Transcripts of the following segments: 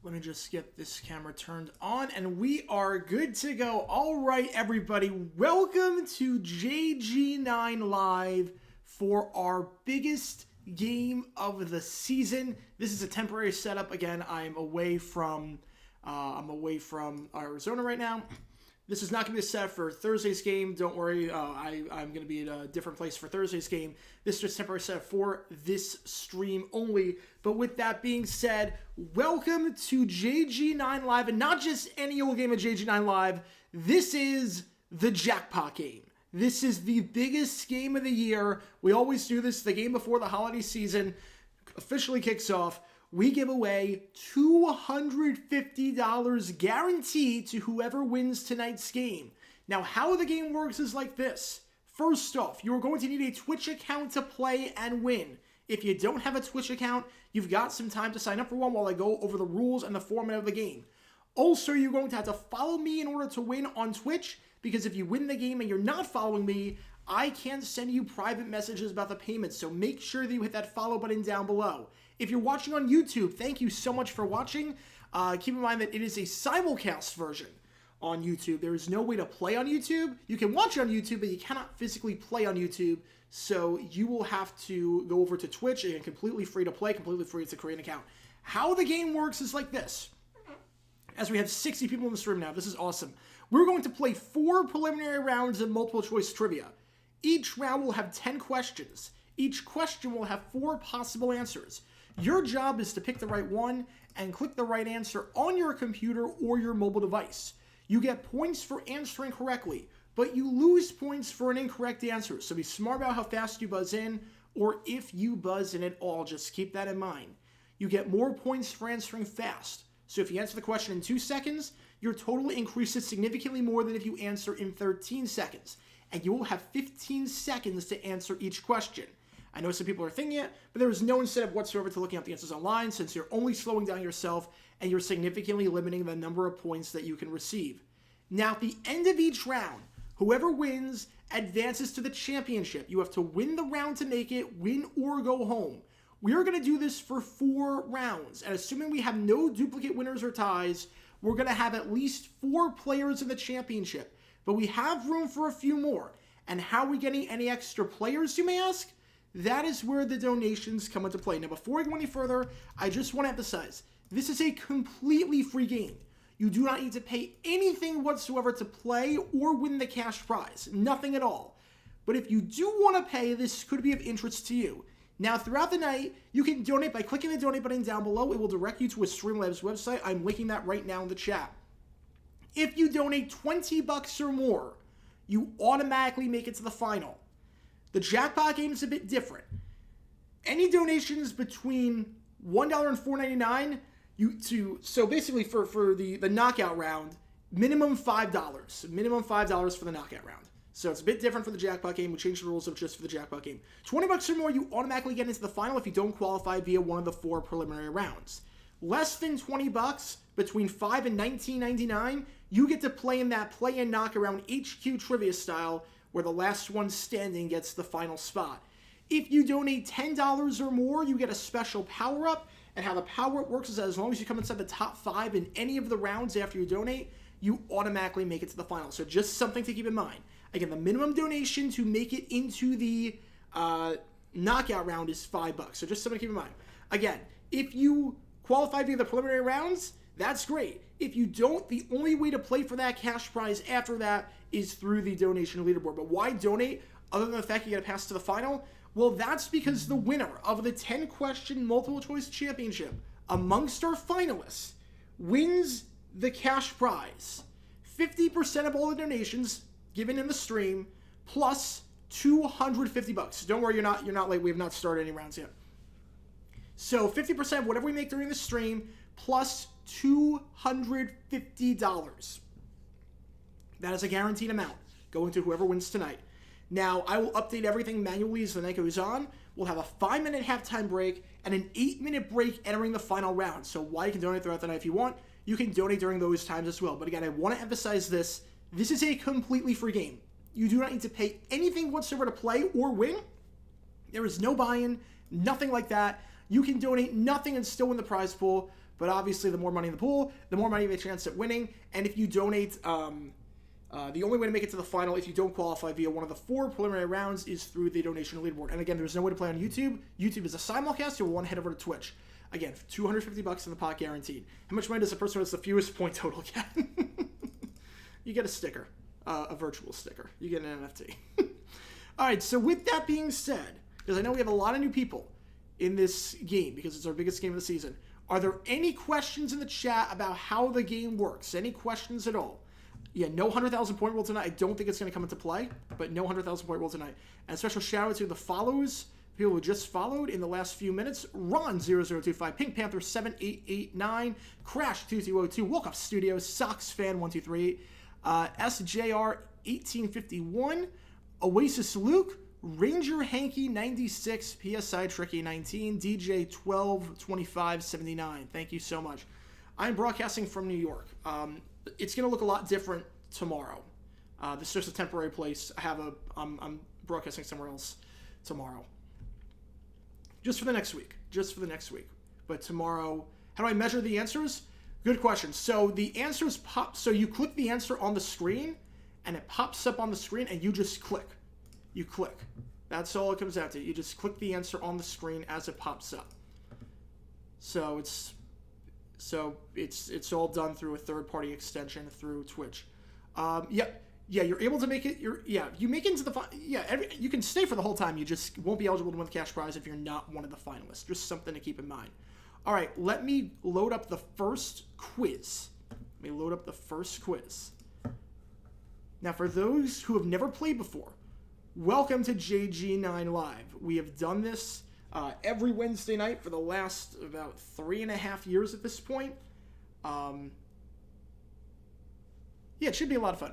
Let me just get this camera turned on and we are good to go. All right, everybody, welcome to JG9 Live for our biggest game of the season. This is a temporary setup. Again, I'm away from Arizona right now. This is not going to be a setup for Thursday's game. Don't worry, I'm going to be at a different place for Thursday's game. This is just a temporary setup for this stream only. But with that being said, welcome to JG9 Live, and not just any old game of JG9 Live. This is the jackpot game. This is the biggest game of the year. We always do this the game before the holiday season officially kicks off. We give away $250 guaranteed to whoever wins tonight's game. Now, how the game works is like this. First off, you're going to need a Twitch account to play and win. If you don't have a Twitch account, you've got some time to sign up for one while I go over the rules and the format of the game. Also, you're going to have to follow me in order to win on Twitch, because if you win the game and you're not following me, I can send you private messages about the payments, so make sure that you hit that follow button down below. If you're watching on YouTube, thank you so much for watching. Keep in mind that it is a simulcast version on YouTube. There is no way to play on YouTube. You can watch on YouTube, but you cannot physically play on YouTube, so you will have to go over to Twitch, and completely free to play, completely free to create an account. How the game works is like this. As we have 60 people in this room now, this is awesome. We're going to play 4 preliminary rounds of multiple choice trivia. Each round will have 10 questions. Each question will have 4 possible answers. Your job is to pick the right one and click the right answer on your computer or your mobile device. You get points for answering correctly, but you lose points for an incorrect answer. So be smart about how fast you buzz in, or if you buzz in at all, just keep that in mind. You get more points for answering fast. So if you answer the question in 2 seconds, your total increases significantly more than if you answer in 13 seconds. And you will have 15 seconds to answer each question. I know some people are thinking it, but there is no incentive whatsoever to looking up the answers online, since you're only slowing down yourself and you're significantly limiting the number of points that you can receive. Now, at the end of each round, whoever wins advances to the championship. You have to win the round to make it, win or go home. We are going to do this for 4 rounds, and assuming we have no duplicate winners or ties, we're going to have at least 4 players in the championship. But we have room for a few more. And how are we getting any extra players, you may ask? That is where the donations come into play. Now, before I go any further, I just want to emphasize, this is a completely free game. You do not need to pay anything whatsoever to play or win the cash prize. Nothing at all. But if you do want to pay, this could be of interest to you. Now, throughout the night, you can donate by clicking the donate button down below. It will direct you to a Streamlabs website. I'm linking that right now in the chat. If you donate 20 bucks or more, you automatically make it to the final. The jackpot game is a bit different. Any donations between $1 and $4.99, so basically for the knockout round, minimum $5. Minimum $5 for the knockout round. So it's a bit different for the jackpot game. We changed the rules of just for the jackpot game. 20 bucks or more, you automatically get into the final if you don't qualify via one of the 4 preliminary rounds. Less than 20 bucks, between $5 and $19.99, you get to play in that play-in knockaround HQ trivia style, where the last one standing gets the final spot. If you donate $10 or more, you get a special power-up, and how the power-up works is that as long as you come inside the top 5 in any of the rounds after you donate, you automatically make it to the final. So just something to keep in mind. Again, the minimum donation to make it into the knockout round is $5. So just something to keep in mind. Again, if you qualify via the preliminary rounds, that's great. If you don't, the only way to play for that cash prize after that is through the donation leaderboard. But why donate other than the fact you got to pass to the final? Well, that's because the winner of the 10-question multiple choice championship amongst our finalists wins the cash prize. 50% of all the donations given in the stream plus $250. Don't worry, you're not late. We have not started any rounds yet. So 50% of whatever we make during the stream plus $250. That is a guaranteed amount going to whoever wins tonight. Now, I will update everything manually as the night goes on. We'll have a 5-minute halftime break and an 8-minute break entering the final round. So while you can donate throughout the night if you want, you can donate during those times as well. But again, I want to emphasize this. This is a completely free game. You do not need to pay anything whatsoever to play or win. There is no buy-in, nothing like that. You can donate nothing and still win the prize pool. But obviously, the more money in the pool, the more money you have a chance at winning. And if you donate, the only way to make it to the final, if you don't qualify via one of the 4 preliminary rounds, is through the donation leaderboard. And again, there's no way to play on YouTube. YouTube is a simulcast. You'll want to head over to Twitch. Again, $250 in the pot guaranteed. How much money does the person who has the fewest point total get? You get a sticker, a virtual sticker. You get an NFT. All right, so with that being said, because I know we have a lot of new people in this game because it's our biggest game of the season, are there any questions in the chat about how the game works? Any questions at all? Yeah, no 100,000 point rule tonight. I don't think it's going to come into play, but no 100,000 point rule tonight. And a special shout out to the follows, people who just followed in the last few minutes. Ron0025, Pink Panther 7889, Crash 2202, Woke Up Studios, Sox Fan 1238, SJR 1851, Oasis Luke, Ranger Hanky 96, PSI Tricky 19, DJ 122579. Thank you so much. I'm broadcasting from New York. It's going to look a lot different tomorrow. This is just a temporary place. I'm broadcasting somewhere else tomorrow. Just for the next week. But tomorrow, how do I measure the answers? Good question. So the answers pop. So you click the answer on the screen, and it pops up on the screen, and you just click. You click. That's all it comes down to. You just click the answer on the screen as it pops up. So it's all done through a third-party extension through Twitch. Yeah, you're able to make it. You make it into the you can stay for the whole time. You just won't be eligible to win the cash prize if you're not one of the finalists. Just something to keep in mind. All right, let me load up the first quiz. Now, for those who have never played before, welcome to JG9 Live. We have done this every Wednesday night for the last about 3.5 years at this point. It should be a lot of fun.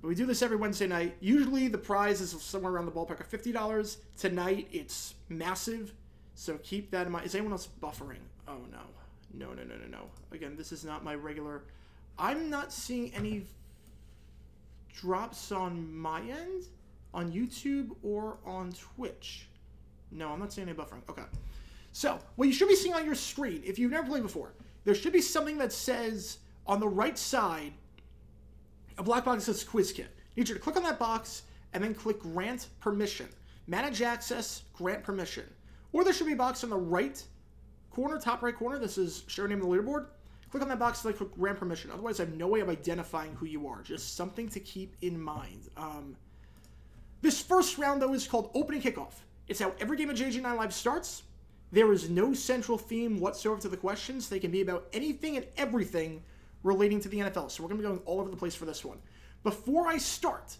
But we do this every Wednesday night. Usually the prize is somewhere around the ballpark of $50. Tonight it's massive, so keep that in mind. Is anyone else buffering? Oh no. No. Again, this is not my regular. I'm not seeing any drops on my end, on YouTube or on Twitch. No, I'm not seeing any buffering. Okay. So, what you should be seeing on your screen, if you've never played before, there should be something that says on the right side, a black box that says Quiz Kit. I need you to click on that box and then click Grant Permission. Manage Access, Grant Permission. Or there should be a box on the right corner, top right corner. This is show name of the leaderboard. Click on that box and click Grant Permission. Otherwise, I have no way of identifying who you are. Just something to keep in mind. This first round, though, is called Opening Kickoff. It's how every game of JG9 Live starts. There is no central theme whatsoever to the questions. They can be about anything and everything relating to the NFL. So we're going to be going all over the place for this one. Before I start,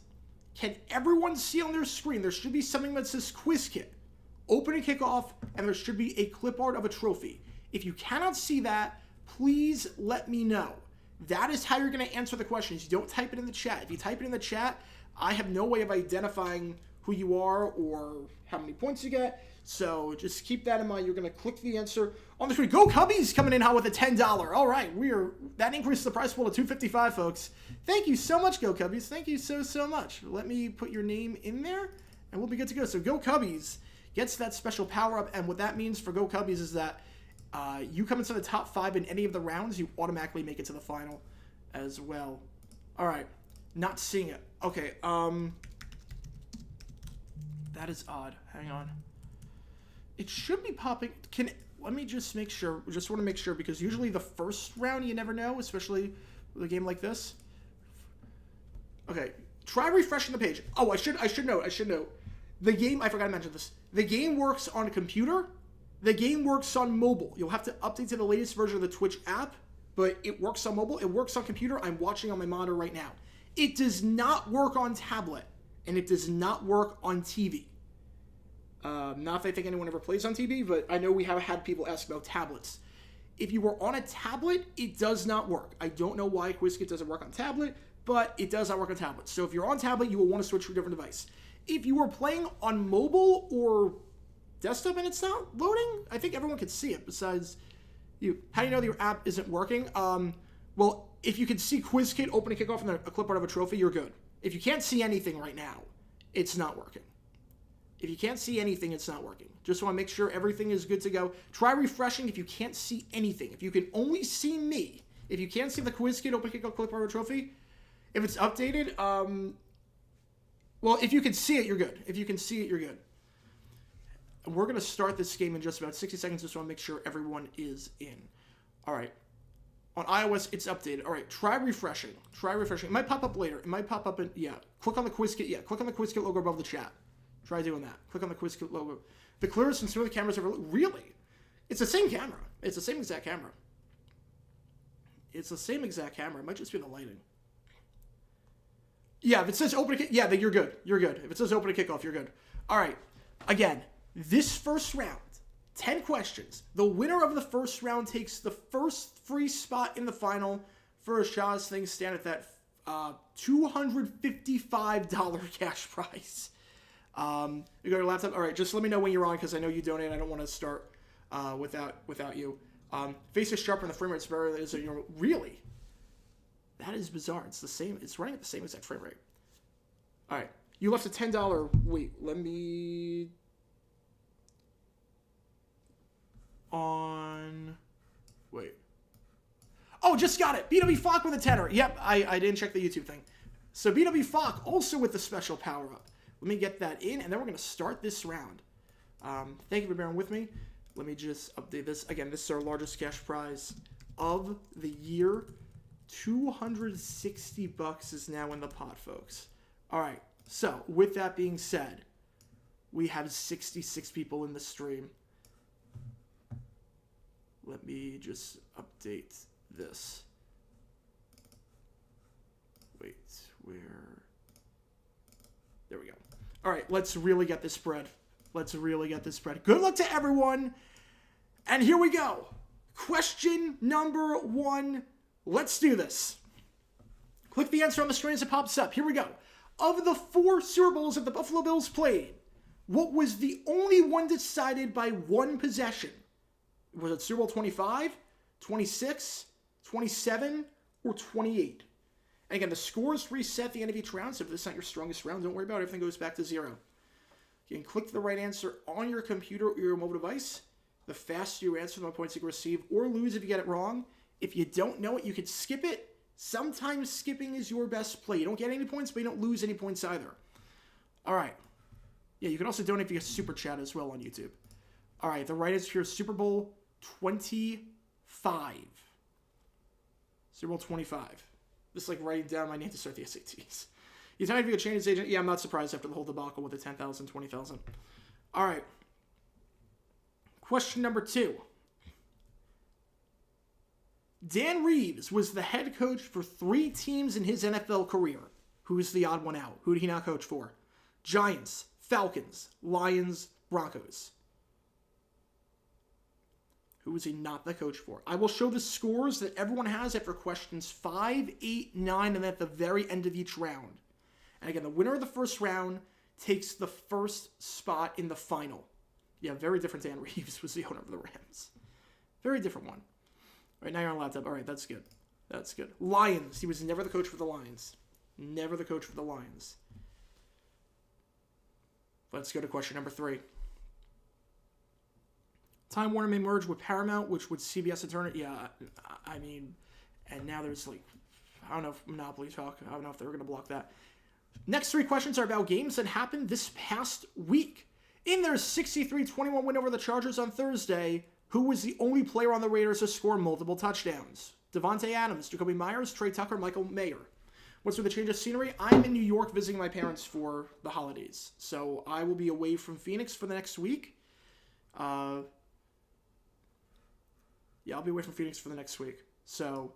can everyone see on their screen, there should be something that says Quiz Kit, Opening Kickoff, and there should be a clip art of a trophy. If you cannot see that, please let me know. That is how you're going to answer the questions. You don't type it in the chat. If you type it in the chat, I have no way of identifying who you are or how many points you get. So just keep that in mind. You're going to click the answer on the screen. Go Cubbies coming in hot with a $10. All right, that increases the price pool to $255, folks. Thank you so much, Go Cubbies. Thank you so much. Let me put your name in there, and we'll be good to go. So Go Cubbies gets that special power up, and what that means for Go Cubbies is that you come into the top 5 in any of the rounds, you automatically make it to the final as well. All right, not seeing it. Okay, that is odd. Hang on. It should be popping. Let me just make sure. Just want to make sure, because usually the first round you never know, especially with a game like this. Okay, try refreshing the page. Oh, I should note. The game, I forgot to mention this. The game works on a computer. The game works on mobile. You'll have to update to the latest version of the Twitch app, but it works on mobile. It works on computer. I'm watching on my monitor right now. It does not work on tablet, and it does not work on TV. Not that I think anyone ever plays on TV, but I know we have had people ask about tablets. If you were on a tablet, it does not work. I don't know why QuizKit doesn't work on tablet, but it does not work on tablet. So if you're on tablet, you will want to switch to a different device. If you were playing on mobile or desktop and it's not loading, I think everyone can see it besides you. How do you know that your app isn't working? Well, if you can see QuizKit Opening Kickoff and a clip art of a trophy, you're good. If you can't see anything right now, it's not working. If you can't see anything, it's not working. Just want to make sure everything is good to go. Try refreshing if you can't see anything. If you can only see me, if you can't see the quiz kit, open kickoff, click power trophy. If it's updated, well, if you can see it, you're good. If you can see it, you're good. And we're going to start this game in just about 60 seconds. Just want to make sure everyone is in. All right. On iOS, it's updated. All right, try refreshing. Try refreshing. It might pop up later. It might pop up in, yeah. Click on the quiz kit. Yeah, click on the quiz kit logo above the chat. Try doing that. Click on the quiz kit logo. The clearest and smooth cameras ever. Really? It's the same camera. It's the same exact camera. It's the same exact camera. It might just be the lighting. Yeah, if it says open a kick, yeah, then you're good. You're good. If it says open a kickoff, you're good. All right. Again, this first round, 10 questions. The winner of the first round takes the first free spot in the final. First shots, things stand at that $255 cash prize. You go to your laptop. All right, just let me know when you're on because I know you donate. I don't want to start without you. Face is sharper and the frame rate's better than your really. That is bizarre. It's the same. It's running at the same exact frame rate. All right, you left a $10. Wait, let me on. Wait. Oh, just got it. BW Falk with a $10. Yep, I didn't check the YouTube thing. So BW Falk also with the special power up. Let me get that in, and then we're going to start this round. Thank you for bearing with me. Let me just update this. Again, this is our largest cash prize of the year. $260 is now in the pot, folks. All right. So, with that being said, we have 66 people in the stream. Let me just update this. Wait, where? There we go. All right, let's really get this spread. Let's really get this spread. Good luck to everyone. And here we go. Question number 1. Let's do this. Click the answer on the screen as it pops up. Here we go. Of the 4 Super Bowls that the Buffalo Bills played, what was the only one decided by one possession? Was it Super Bowl 25, 26, 27, or 28? And again, the scores reset at the end of each round, so if this is not your strongest round, don't worry about it. Everything goes back to 0. You can click the right answer on your computer or your mobile device. The faster you answer, the more points you can receive or lose if you get it wrong. If you don't know it, you could skip it. Sometimes skipping is your best play. You don't get any points, but you don't lose any points either. All right. Yeah, you can also donate via Super Chat as well on YouTube. All right, the right answer here is Super Bowl 25. Super Bowl 25. This is like writing down my name to start the SATs. You tell me if you could change his agent? Yeah, I'm not surprised after the whole debacle with the 10,000, 20,000. All right. Question number 2. Dan Reeves was the head coach for 3 teams in his NFL career. Who's the odd one out? Who did he not coach for? Giants, Falcons, Lions, Broncos. Who was he not the coach for? I will show the scores that everyone has after questions 5, 8, 9, and at the very end of each round. And again, the winner of the first round takes the first spot in the final. Yeah, very different. Dan Reeves was the owner of the Rams. Very different one. All right, now you're on laptop. All right, that's good. That's good. Lions. He was never the coach for the Lions. Never the coach for the Lions. Let's go to question number 3. Time Warner may merge with Paramount, which would CBS and Turner. Yeah, I mean, and now there's like, I don't know if Monopoly talk. I don't know if they're going to block that. Next 3 questions are about games that happened this past week. In their 63-21 win over the Chargers on Thursday, who was the only player on the Raiders to score multiple touchdowns? Devontae Adams, Jacoby Myers, Trey Tucker, Michael Mayer. What's with the change of scenery? I'm in New York visiting my parents for the holidays. So I will be away from Phoenix for the next week. Yeah, I'll be away from Phoenix for the next week. So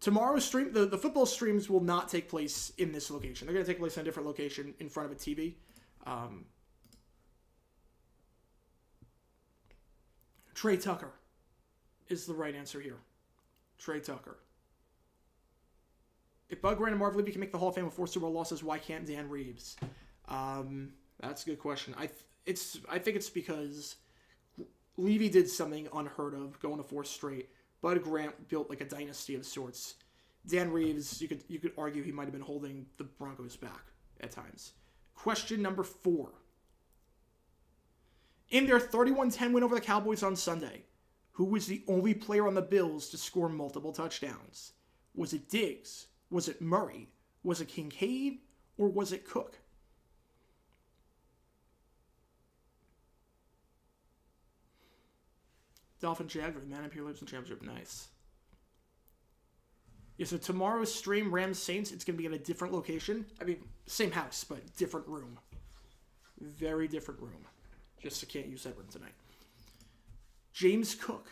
tomorrow's stream, the football streams will not take place in this location. They're going to take place in a different location in front of a TV. Trey Tucker is the right answer here. Trey Tucker. If Bud Grant and Marv Levy can make the Hall of Fame with 4 Super Bowl losses, why can't Dan Reeves? That's a good question. I think it's because Levy did something unheard of, going to 4 straight. Bud Grant built like a dynasty of sorts. Dan Reeves, you could argue he might have been holding the Broncos back at times. Question number 4. In their 31-10 win over the Cowboys on Sunday, who was the only player on the Bills to score multiple touchdowns? Was it Diggs? Was it Murray? Was it Kincaid? Or was it Cook? Dolphin Jaguars, man up here lives in championship. Nice. Yeah, so tomorrow's stream, Rams Saints, it's going to be in a different location. I mean, same house, but different room. Very different room. Just I can't use that room tonight. James Cook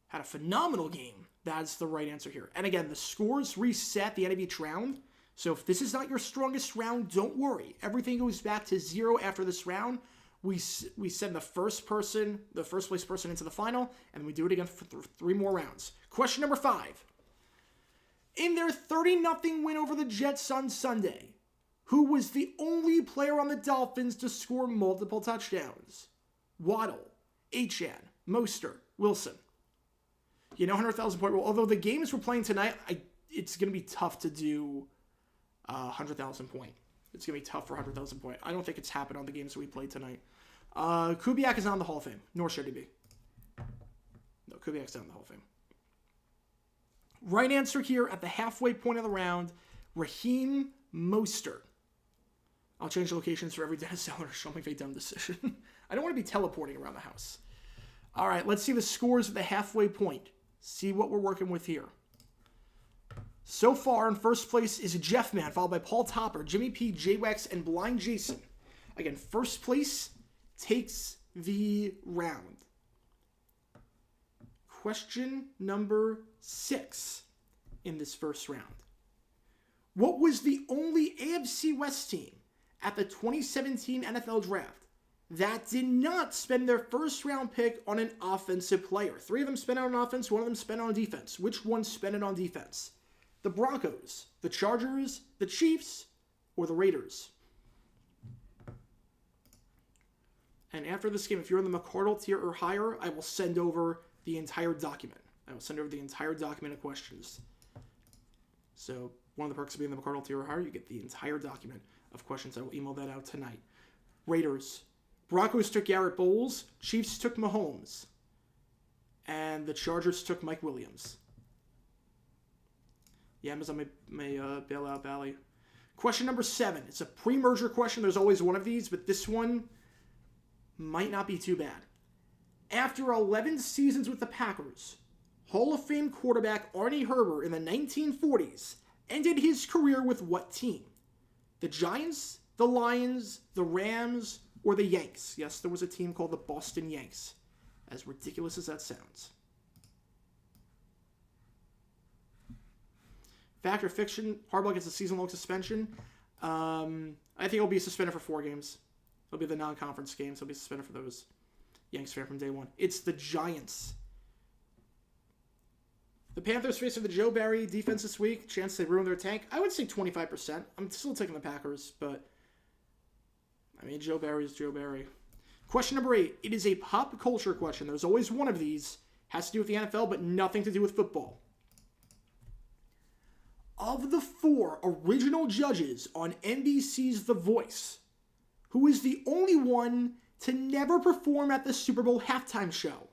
had a phenomenal game. That's the right answer here. And again, the scores reset the end of each round. So if this is not your strongest round, don't worry. Everything goes back to 0 after this round. We send the first place person into the final, and we do it again for 3 more rounds. Question number 5. In their 30-0 win over the Jets on Sunday, who was the only player on the Dolphins to score multiple touchdowns? Waddle, Achane, Mostert, Wilson. You know, 100,000 point rule. Although the games we're playing tonight, it's going to be tough to do 100,000 point. It's going to be tough for 100,000 point. I don't think it's happened on the games that we played tonight. Kubiak is not in the Hall of Fame, nor should he be. No, Kubiak's not in the Hall of Fame. Right answer here at the halfway point of the round, Raheem Mostert. I'll change locations for every Dennis Eller. Show me if a dumb decision. I don't want to be teleporting around the house. All right, let's see the scores at the halfway point. See what we're working with here. So far, in first place is Jeff Man, followed by Paul Topper, Jimmy P, J-Wex, and Blind Jason. Again, first place takes the round. Question number 6 in this first round. What was the only AFC West team at the 2017 NFL Draft that did not spend their first round pick on an offensive player? 3 of them spent it on offense, 1 of them spent it on defense. Which one spent it on defense? The Broncos, the Chargers, the Chiefs, or the Raiders? And after this game, if you're in the McCardle tier or higher, I will send over the entire document. I will send over the entire document of questions. So one of the perks of being in the McCardle tier or higher, you get the entire document of questions. I will email that out tonight. Raiders. Broncos took Garrett Bowles. Chiefs took Mahomes. And the Chargers took Mike Williams. Yeah, Amazon may bail out Valley. Question number 7. It's a pre-merger question. There's always one of these, but this one might not be too bad. After 11 seasons with the Packers, Hall of Fame quarterback Arnie Herber in the 1940s ended his career with what team? The Giants, the Lions, the Rams, or the Yanks? Yes, there was a team called the Boston Yanks. As ridiculous as that sounds. Fact or fiction, Harbaugh gets a season-long suspension. I think he'll be suspended for 4 games. It'll be the non-conference games. He'll be suspended for those. Yanks fan from day one. It's the Giants. The Panthers facing the Joe Barry defense this week. Chance they ruin their tank. I would say 25%. I'm still taking the Packers, but I mean, Joe Barry is Joe Barry. Question number 8. It is a pop culture question. There's always one of these. Has to do with the NFL, but nothing to do with football. Of the 4 original judges on NBC's The Voice, who is the only one to never perform at the Super Bowl halftime show?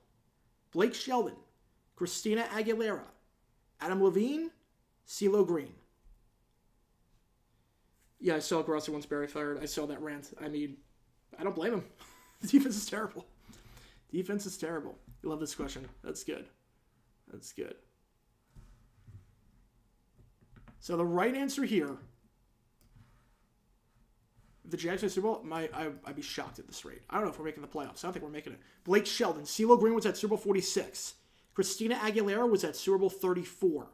Blake Shelton, Christina Aguilera, Adam Levine, CeeLo Green. Yeah, I saw Grossi once Barry fired. I saw that rant. I mean, I don't blame him. The defense is terrible. Defense is terrible. You love this question. That's good. That's good. So the right answer here, the Jags win Super Bowl, I'd be shocked at this rate. I don't know if we're making the playoffs. I don't think we're making it. Blake Shelton, CeeLo Green was at Super Bowl 46. Christina Aguilera was at Super Bowl 34.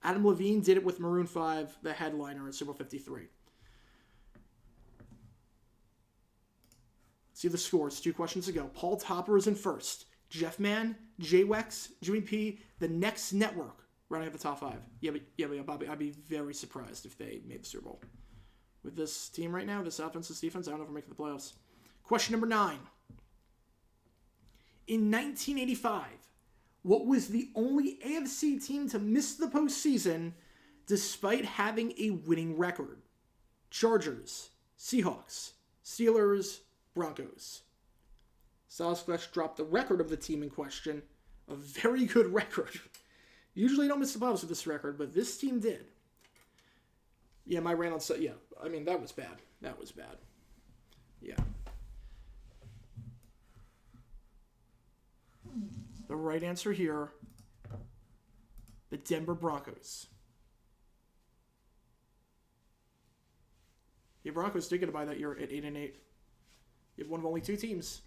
Adam Levine did it with Maroon 5, the headliner, at Super Bowl 53. See the scores 2 questions ago. Paul Topper is in first. Jeff Mann, J-Wex, Jimmy P, the Next Network, running at the top 5. Yeah, but Bobby, I'd be very surprised if they made the Super Bowl. With this team right now, this offense, this defense, I don't know if we're making the playoffs. Question number 9. In 1985, what was the only AFC team to miss the postseason despite having a winning record? Chargers, Seahawks, Steelers, Broncos. Silas Flesh dropped the record of the team in question. A very good record. Usually you don't miss the playoffs with this record, but this team did. Yeah, my rant on set. Yeah, I mean, that was bad. That was bad. Yeah. The right answer here, the Denver Broncos. The Broncos did get a bye that year at 8-8. You have one of only two teams.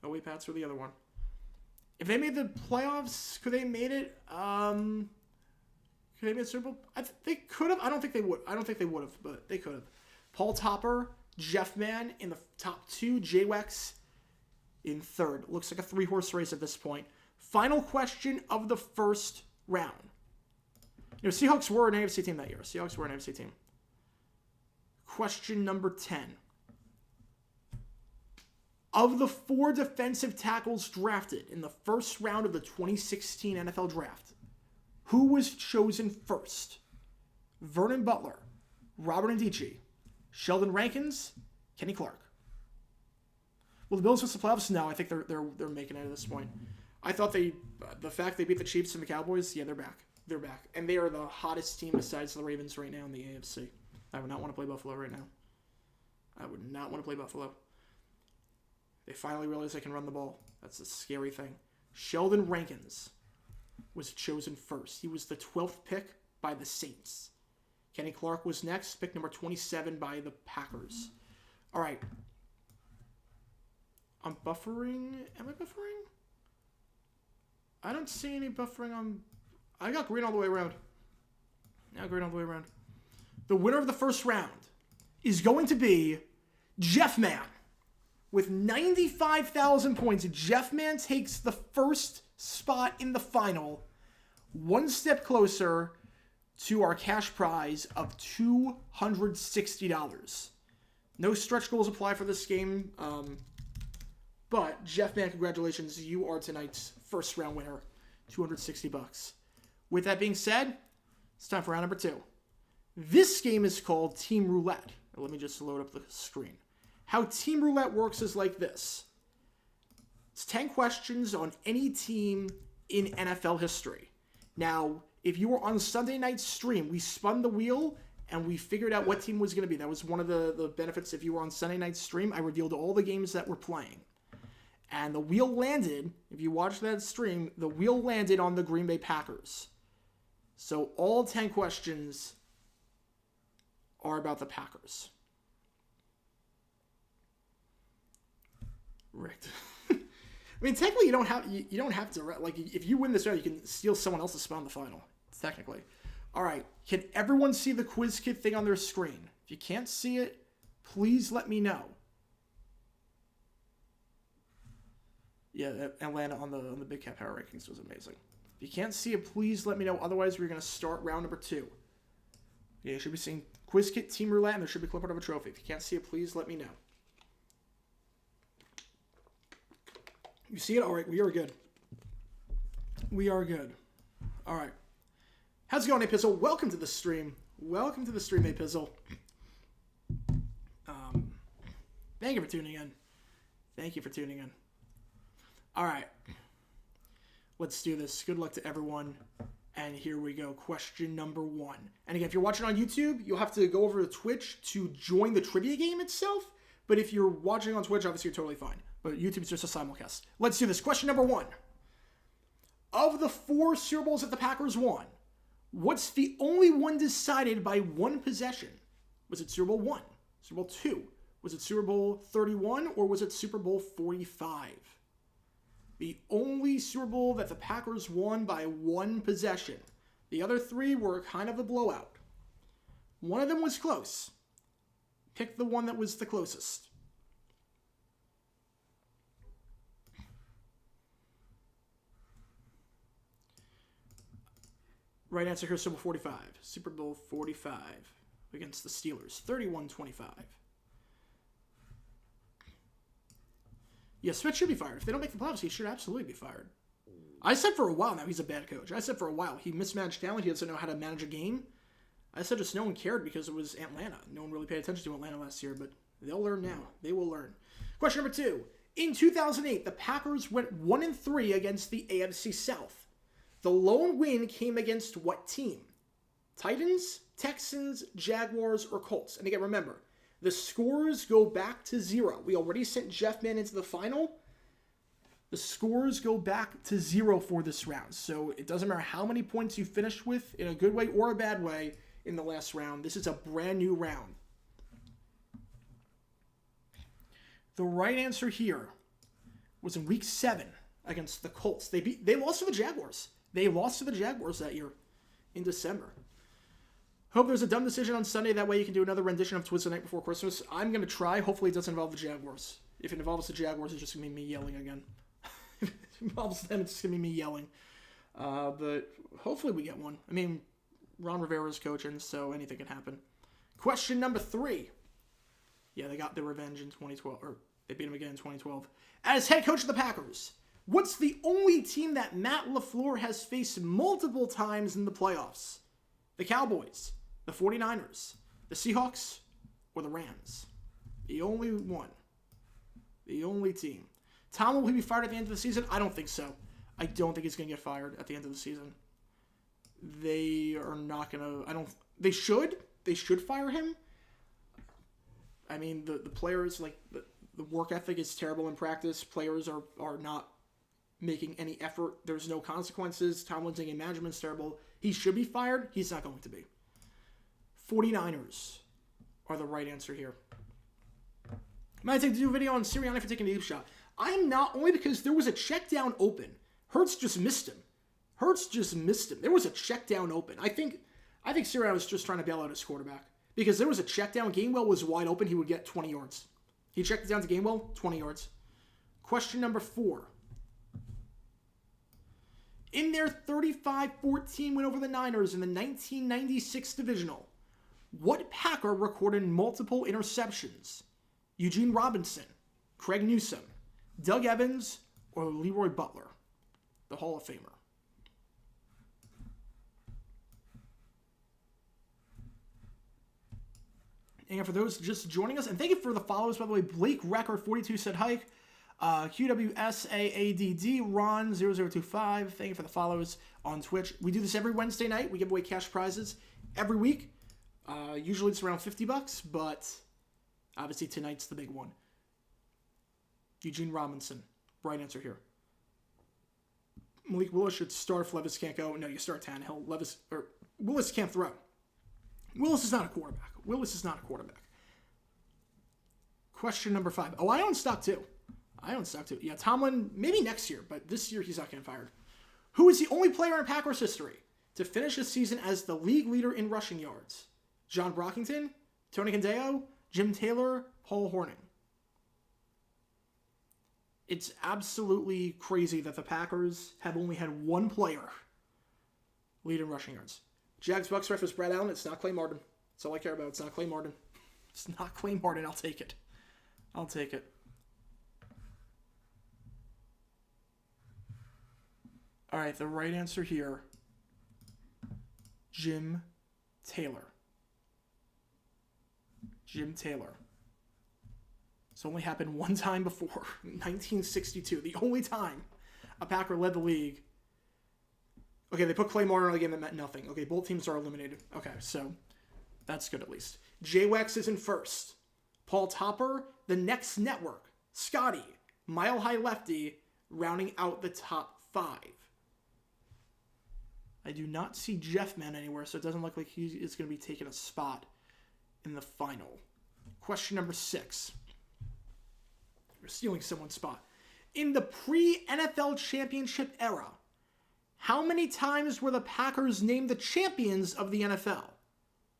Oh, wait, Pats were the other one. If they made the playoffs, could they have made it? Could they have made Super Bowl? They could have. I don't think they would. I don't think they would have, but they could have. Paul Topper, Jeff Mann in the top two, J-Wex in third. Looks like a three-horse race at this point. Final question of the first round. You know, Seahawks were an AFC team that year. Seahawks were an AFC team. Question number 10. Of the 4 defensive tackles drafted in the first round of the 2016 NFL Draft, who was chosen first? Vernon Butler, Robert Ndichie, Sheldon Rankins, Kenny Clark. Well, the Bills missed the playoffs? No, I think they're making it at this point. I thought the fact they beat the Chiefs and the Cowboys, yeah, they're back. They're back. And they are the hottest team besides the Ravens right now in the AFC. I would not want to play Buffalo right now. I would not want to play Buffalo. They finally realized they can run the ball. That's a scary thing. Sheldon Rankins was chosen first. He was the 12th pick by the Saints. Kenny Clark was next, pick number 27 by the Packers. All right. I'm buffering. Am I buffering? I don't see any buffering on... I got green all the way around. Yeah, green all the way around. The winner of the first round is going to be Jeff Mann. With 95,000 points, Jeff Mann takes the first spot in the final, one step closer to our cash prize of $260. No stretch goals apply for this game, but Jeff Mann, congratulations. You are tonight's first round winner, $260. With that being said, it's time for round number 2. This game is called Team Roulette. Let me just load up the screen. How Team Roulette works is like this. It's 10 questions on any team in NFL history. Now, if you were on Sunday night's stream, we spun the wheel and we figured out what team was going to be. That was one of the benefits. If you were on Sunday night's stream, I revealed all the games that we're playing. And the wheel landed, if you watched that stream, the wheel landed on the Green Bay Packers. So all 10 questions are about the Packers. Rigged. I mean, technically, you don't have to, like, if you win this round, you can steal someone else's spot in the final, technically. All right, can everyone see the quiz kit thing on their screen? If you can't see it, please let me know. Yeah, Atlanta on the Big Cat Power Rankings was amazing. If you can't see it, please let me know. Otherwise, we're going to start round number 2. Yeah, you should be seeing quiz kit, Team Roulette, and there should be a clip art of a trophy. If you can't see it, please let me know. You see it? All right, we are good. We are good. All right. How's it going, Apizzle? Welcome to the stream. Welcome to the stream, Apizzle. Thank you for tuning in. Thank you for tuning in. All right. Let's do this. Good luck to everyone. And here we go. Question number 1. And again, if you're watching on YouTube, you'll have to go over to Twitch to join the trivia game itself. But if you're watching on Twitch, obviously you're totally fine. But YouTube's just a simulcast. Let's do this. Question number 1. Of the 4 Super Bowls that the Packers won, what's the only one decided by one possession? Was it Super Bowl 1? Super Bowl 2? Was it Super Bowl 31? Or was it Super Bowl 45? The only Super Bowl that the Packers won by one possession. The other 3 were kind of a blowout. One of them was close. Pick the one that was the closest. Right answer here, Super Bowl 45. Super Bowl 45 against the Steelers. 31-25. Yeah, Smith should be fired. If they don't make the playoffs, he should absolutely be fired. I said for a while now he's a bad coach. I said for a while he mismanaged talent. He doesn't know how to manage a game. I said just no one cared because it was Atlanta. No one really paid attention to Atlanta last year, but they'll learn now. They will learn. Question number 2. In 2008, the Packers went 1-3 against the AFC South. The lone win came against what team? Titans, Texans, Jaguars, or Colts? And again, remember, the scores go back to 0. We already sent Jeff Mann into the final. The scores go back to 0 for this round. So it doesn't matter how many points you finished with, in a good way or a bad way, in the last round. This is a brand new round. The right answer here was in Week 7 against the Colts. They lost to the Jaguars. They lost to the Jaguars that year in December. Hope there's a dumb decision on Sunday. That way you can do another rendition of Twists the Night Before Christmas. I'm going to try. Hopefully it doesn't involve the Jaguars. If it involves the Jaguars, it's just going to be me yelling again. If it involves them, it's just going to be me yelling. But hopefully we get one. I mean, Ron Rivera's coaching, so anything can happen. Question number 3. Yeah, they got their revenge in 2012, or they beat him again in 2012. As head coach of the Packers, what's the only team that Matt LaFleur has faced multiple times in the playoffs? The Cowboys, the 49ers, the Seahawks, or the Rams? The only one. The only team. Tom, will he be fired at the end of the season? I don't think so. I don't think he's going to get fired at the end of the season. They are not going to... They should. They should fire him. I mean, the players, like, the work ethic is terrible in practice. Players are not making any effort. There's no consequences. Tomlin's game management is terrible. He should be fired. He's not going to be. 49ers are the right answer here. Might take to do a video on Sirianni for taking a deep shot. I'm not, only because there was a check down open. Hurts just missed him. There was a check down open. I think Sirianni was just trying to bail out his quarterback. Because there was a check down. Gainwell was wide open. He would get 20 yards. He checked it down to Gainwell, 20 yards. Question number 4. In their 35-14 win over the Niners in the 1996 divisional, what Packer recorded multiple interceptions? Eugene Robinson, Craig Newsome, Doug Evans, or Leroy Butler, the Hall of Famer? And for those just joining us, and thank you for the follows, by the way. Blake Record 42 said hike. QWSAADD Ron 0025. Thank you for the follows on Twitch. We do this every Wednesday night. We give away cash prizes every week. Usually it's around $50, but obviously tonight's the big one. Eugene Robinson, right answer here. Malik Willis should start if Levis can't go. No, you start Tannehill. Willis can't throw. Willis is not a quarterback. Question number 5. Oh, I own stock too. Yeah, Tomlin, maybe next year, but this year he's not getting fired. Who is the only player in Packers history to finish the season as the league leader in rushing yards? John Brockington, Tony Candeo, Jim Taylor, Paul Hornung. It's absolutely crazy that the Packers have only had one player lead in rushing yards. Jags Bucks reference Brad Allen. It's not Clay Martin. That's all I care about. It's not Clay Martin. I'll take it. All right, the right answer here, Jim Taylor. It's only happened one time before, 1962. The only time a Packer led the league. Okay, they put Clay Martin on the game that meant nothing. Okay, both teams are eliminated. Okay, so that's good at least. J-Wax is in first. Paul Topper, The Next Network, Scotty, Mile High Lefty, rounding out the top 5. I do not see Jeff Mann anywhere, so it doesn't look like he is going to be taking a spot in the final. Question number 6. You're stealing someone's spot. In the pre-NFL championship era, how many times were the Packers named the champions of the NFL?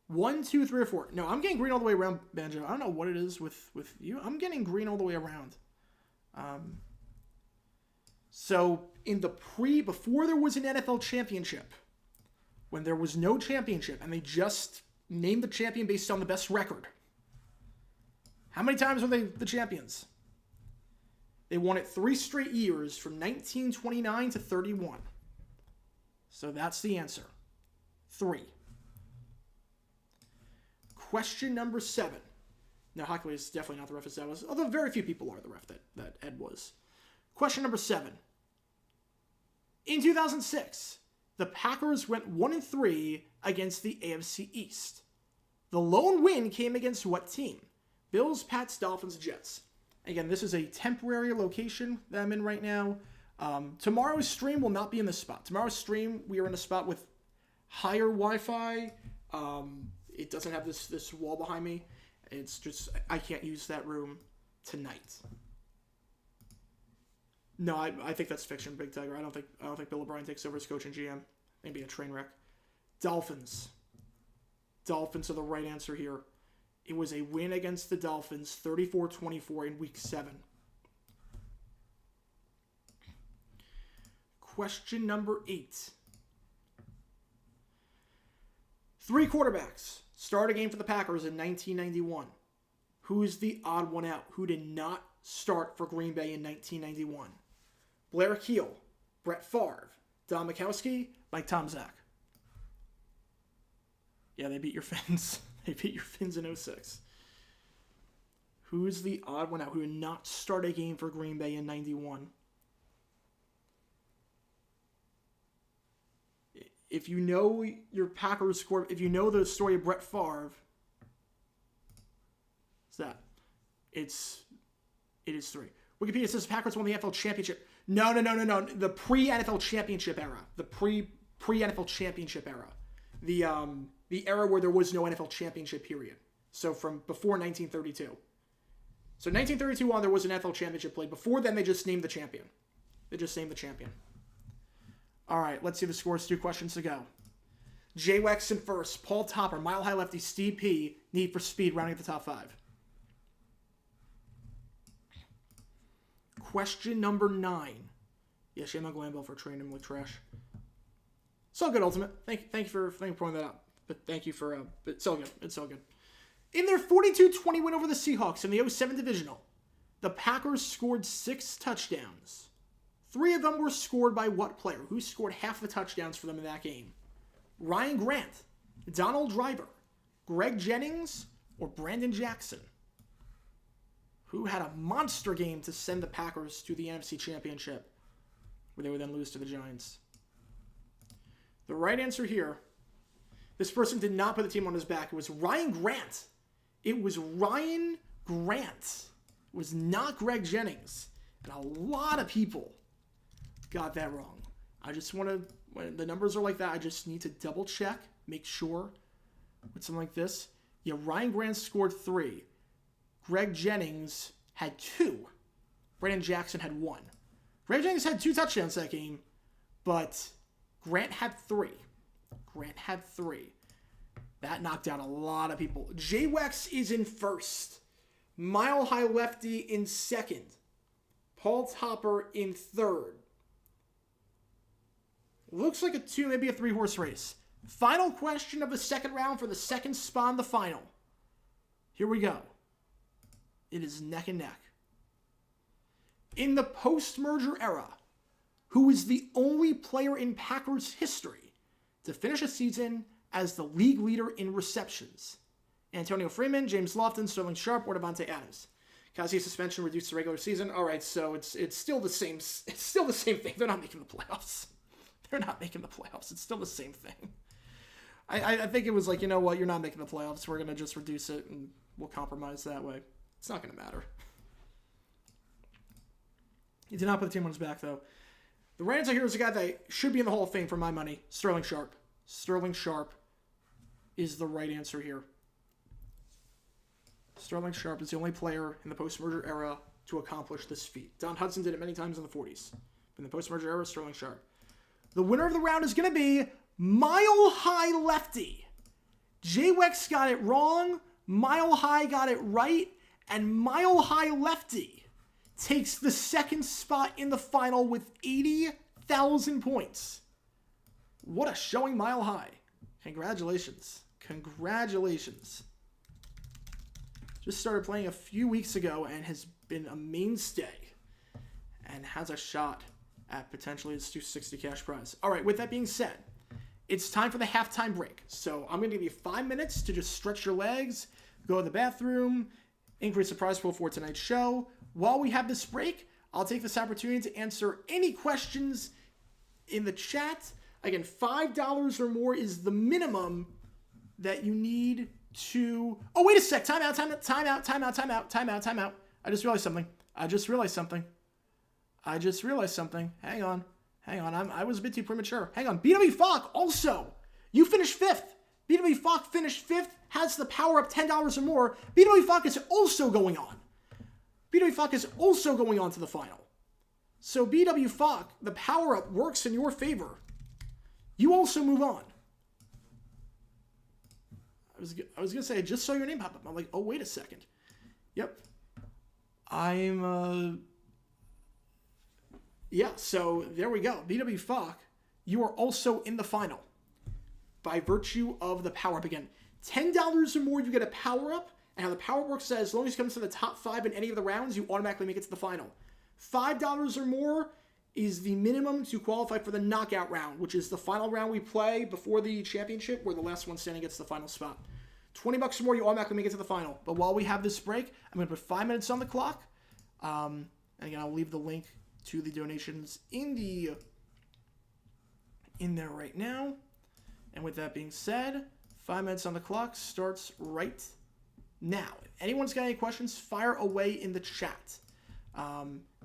1, 2, 3, or 4. No, I'm getting green all the way around, Banjo. I don't know what it is with you. I'm getting green all the way around. So in the before there was an NFL championship, when there was no championship, and they just named the champion based on the best record, how many times were they the champions? They won it 3 straight years from 1929 to 31. So that's the answer. 3. Question number 7. No, Hockley is definitely not the ref as Ed was, although very few people are the ref that Ed was. Question number 7. In 2006, the Packers went 1-3 against the AFC East. The lone win came against what team? Bills, Pats, Dolphins, Jets. Again, this is a temporary location that I'm in right now. Tomorrow's stream will not be in this spot. Tomorrow's stream, we are in a spot with higher Wi-Fi. It doesn't have this wall behind me. It's just, I can't use that room tonight. No, I think that's fiction, Big Tiger. I don't think Bill O'Brien takes over as coach and GM. Maybe a train wreck. Dolphins. Dolphins are the right answer here. It was a win against the Dolphins, 34-24 in Week 7. Question number 8. 3 quarterbacks start a game for the Packers in 1991. Who's the odd one out? Who did not start for Green Bay in 1991? Blair Keel, Brett Favre, Don Majkowski, Mike Tomczak. Yeah, they beat your Fins. They beat your Fins in 06. Who's the odd one out who did not start a game for Green Bay in 91? If you know your Packers score, if you know the story of Brett Favre, what's that? It is 3. Wikipedia says Packers won the NFL championship. No. The pre-NFL championship era. The pre-NFL championship era. The era where there was no NFL championship period. So from before 1932. So 1932 on, there was an NFL championship played. Before then, they just named the champion. They just named the champion. All right, let's see the scores. 2 questions to go. Jay Wexon first. Paul Topper, Mile High Lefty, Steve P, Need for Speed, rounding at the top 5. Question number 9. Yeah, shame on Glambo for training him with trash. It's all good, Ultimate. Thank you for pointing that out. But thank you for, it's all good. It's all good. In their 42-20 win over the Seahawks in the 07 Divisional, the Packers scored 6 touchdowns. 3 of them were scored by what player? Who scored half the touchdowns for them in that game? Ryan Grant, Donald Driver, Greg Jennings, or Brandon Jackson? Who had a monster game to send the Packers to the NFC Championship, where they would then lose to the Giants? The right answer here, this person did not put the team on his back. It was Ryan Grant. It was Ryan Grant. It was not Greg Jennings. And a lot of people got that wrong. I just want to, when the numbers are like that, I just need to double check, make sure with something like this. Yeah, Ryan Grant scored 3. Greg Jennings had 2. Brandon Jackson had 1. Greg Jennings had 2 touchdowns that game, but Grant had 3. Grant had 3. That knocked out a lot of people. J-Wex is in first. Mile High Lefty in second. Paul Topper in third. Looks like a 2, maybe a 3-horse race. Final question of the second round for the second spot in the final. Here we go. It is neck and neck. In the post-merger era, who is the only player in Packers history to finish a season as the league leader in receptions? Antonio Freeman, James Lofton, Sterling Sharp, or Devontae Adams? Kazi suspension reduced the regular season. All right, so it's still the same. It's still the same thing. They're not making the playoffs. They're not making the playoffs. It's still the same thing. I think it was like, you know what? You're not making the playoffs. We're gonna just reduce it and we'll compromise that way. It's not gonna matter. He did not put the team on his back though. The right answer here is a guy that should be in the Hall of Fame for my money. Sterling Sharp. Sterling Sharp is the right answer here. Sterling Sharp is the only player in the post-merger era to accomplish this feat. Don Hudson did it many times in the 40s. But in the post-merger era, Sterling Sharp. The winner of the round is going to be Mile High Lefty. J-Wex got it wrong. Mile High got it right. And Mile High Lefty takes the second spot in the final with 80,000 points. What a showing, Mile High. Congratulations. Congratulations. Just started playing a few weeks ago and has been a mainstay and has a shot at potentially his 260 cash prize. All right, with that being said, it's time for the halftime break. So I'm going to give you 5 minutes to just stretch your legs, go to the bathroom, increase the prize pool for tonight's show. While we have this break, I'll take this opportunity to answer any questions in the chat. Again, $5 or more is the minimum that you need to... Oh, wait a sec. Time out. I just realized something. Hang on. I was a bit too premature. Hang on. BW Falk also. You finished 5th. BW Falk finished 5th. Has the power up $10 or more. BW Falk is also going on. BW Falk is also going on to the final. So BW Falk, the power up works in your favor. You also move on. I was going to say, I just saw your name pop up. I'm like, oh, wait a second. Yep. Yeah, so there we go. BW Falk, you are also in the final by virtue of the power up again. $10 or more, you get a power up. And how the power works is as long as you come to the top 5 in any of the rounds, you automatically make it to the final. $5 or more is the minimum to qualify for the knockout round, which is the final round we play before the championship, where the last one standing gets the final spot. $20 or more, you automatically make it to the final. But while we have this break, I'm going to put 5 minutes on the clock. And again, I'll leave the link to the donations in there right now. And with that being said, 5 minutes on the clock starts right now. If anyone's got any questions, fire away in the chat.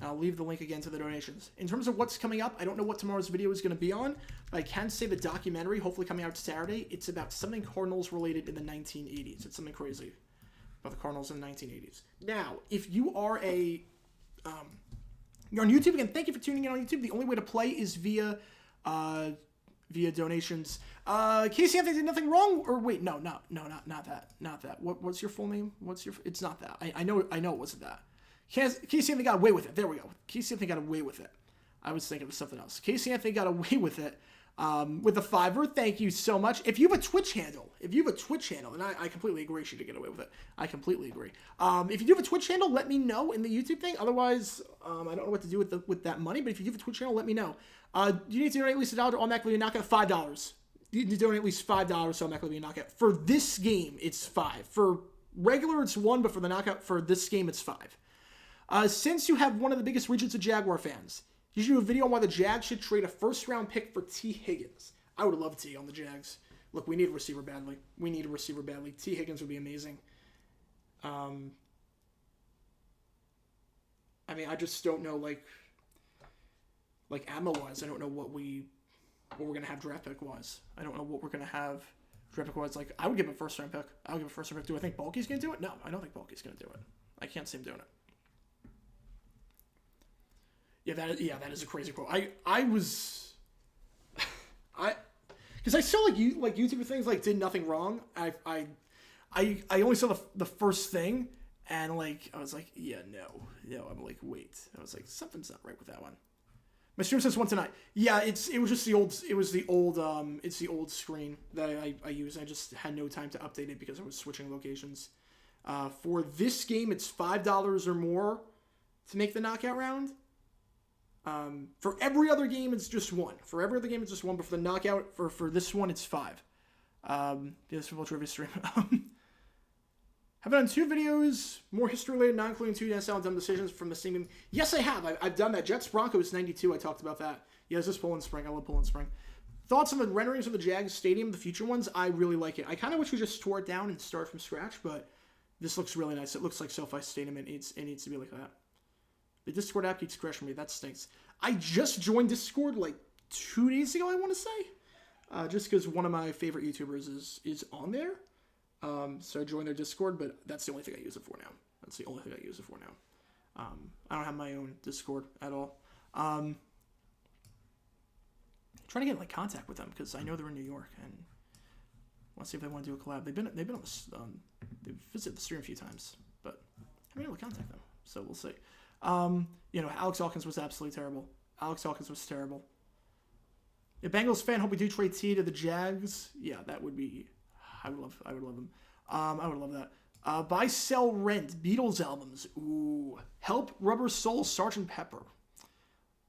I'll leave the link again to the donations. In terms of what's coming up, I don't know what tomorrow's video is going to be on, but I can say the documentary, hopefully coming out Saturday, it's about something Cardinals related in the 1980s. It's something crazy about the Cardinals in the 1980s. Now, if you are you're on YouTube, again, thank you for tuning in on YouTube. The only way to play is via donations. Casey Anthony did nothing wrong, or wait, no, not that. What's your full name? It's not that. I know it wasn't that. Casey Anthony got away with it. There we go. Casey Anthony got away with it. I was thinking of something else. Casey Anthony got away with it with the $5. Thank you so much. If you have a Twitch handle, and I completely agree she did get away with it. I completely agree. If you do have a Twitch handle, let me know in the YouTube thing. Otherwise, I don't know what to do with that money, but if you do have a Twitch channel, let me know. You need to donate at least $1 to automatically knock out $5. You need to donate at least $5 to automatically be a knockout. For this game, it's 5. For regular, it's 1, but for the knockout, for this game, it's 5. Since you have one of the biggest regions of Jaguar fans, you should do a video on why the Jags should trade a first-round pick for T. Higgins. I would love T on the Jags. Look, we need a receiver badly. T. Higgins would be amazing. I mean, I just don't know, like ammo-wise, I don't know what we're going to have draft pick-wise. I don't know what we're going to have draft pick-wise. Like, I would give him a first-round pick. Do I think Bulky's going to do it? No, I don't think Bulky's going to do it. I can't see him doing it. Yeah, that is a crazy quote. Because I saw like YouTuber things like did nothing wrong. I only saw the first thing, and like I was like, yeah, no. I'm like, wait. I was like, something's not right with that one. My stream says one tonight. Yeah, it's the old screen that I use. I just had no time to update it because I was switching locations. For this game, it's $5 or more to make the knockout round. For every other game, it's just 1. But for the knockout, for this one, it's 5. This football trivia stream. Have I done 2 videos, more history-related, not including 2 NSL dumb decisions from the same game? Yes, I have. I've done that. Jets Broncos 92, I talked about that. Yeah, it's just Poland Spring. I love Poland Spring. Thoughts on the renderings of the Jags Stadium, the future ones? I really like it. I kind of wish we just tore it down and start from scratch, but this looks really nice. It looks like SoFi Stadium. It needs to be like that. The Discord app keeps crashing me. That stinks. I just joined Discord like 2 days ago, I want to say. Just because one of my favorite YouTubers is on there. So I joined their Discord, but that's the only thing I use it for now. I don't have my own Discord at all. Trying to get in like contact with them because I know they're in New York and want to see if they want to do a collab. They've been on this. They've visited the stream a few times, but I haven't been able to contact them. So we'll see. Alex Hawkins was absolutely terrible. If Bengals fan, hope we do trade T to the Jags. Yeah, that would be. I would love them. I would love that. Buy, sell, rent Beatles albums. Ooh, Help, Rubber Soul, Sgt. Pepper.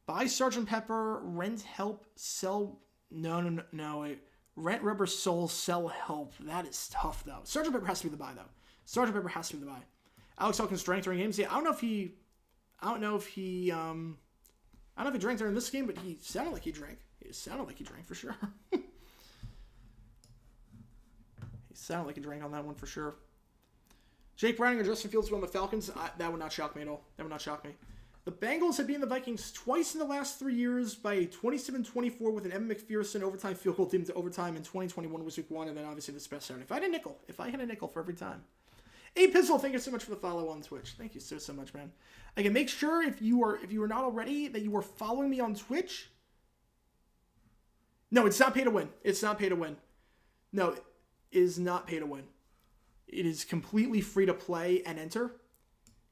Buy Sgt. Pepper, rent, help, sell. No. Wait. Rent, Rubber Soul, sell, help. That is tough though. Sgt. Pepper has to be the buy though. Alex Elkins drank during games. Yeah, I don't know if he drank during this game, but he sounded like he drank. He sounded like he drank for sure. He sounded like he drank on that one for sure. Jake Browning or Justin Fields on the Falcons. That would not shock me at all. That would not shock me. The Bengals have beaten the Vikings twice in the last 3 years by 27-24 with an Evan McPherson overtime field goal team to overtime in 2021 was week 1, and then obviously this past Saturday. If I had a nickel for every time. A Pizzle, thank you so much for the follow on Twitch. Thank you so much, man. Again, make sure if you are not already that you are following me on Twitch. No, it's not pay to win. It's not pay to win. No, it is not pay to win. It is completely free to play and enter.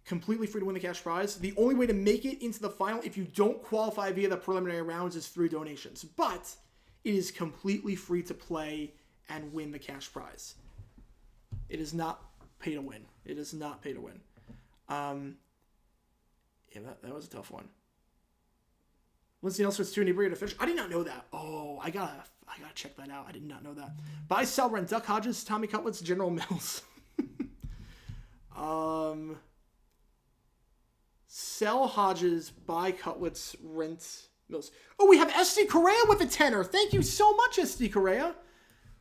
Completely free to win the cash prize. The only way to make it into the final, if you don't qualify via the preliminary rounds, is through donations. But it is completely free to play and win the cash prize. It is not pay to win. It is not pay to win. Yeah, that was a tough one. Lindsey Nelson's too inebriated to finish. I did not know that. Oh, I gotta check that out. I did not know that. Buy, sell, rent, Duck Hodges, Tommy Cutlets, General Mills. Sell Hodges, buy Cutlets, rent Mills. Oh, we have SD Correa with a tenner. Thank you so much, SD Correa.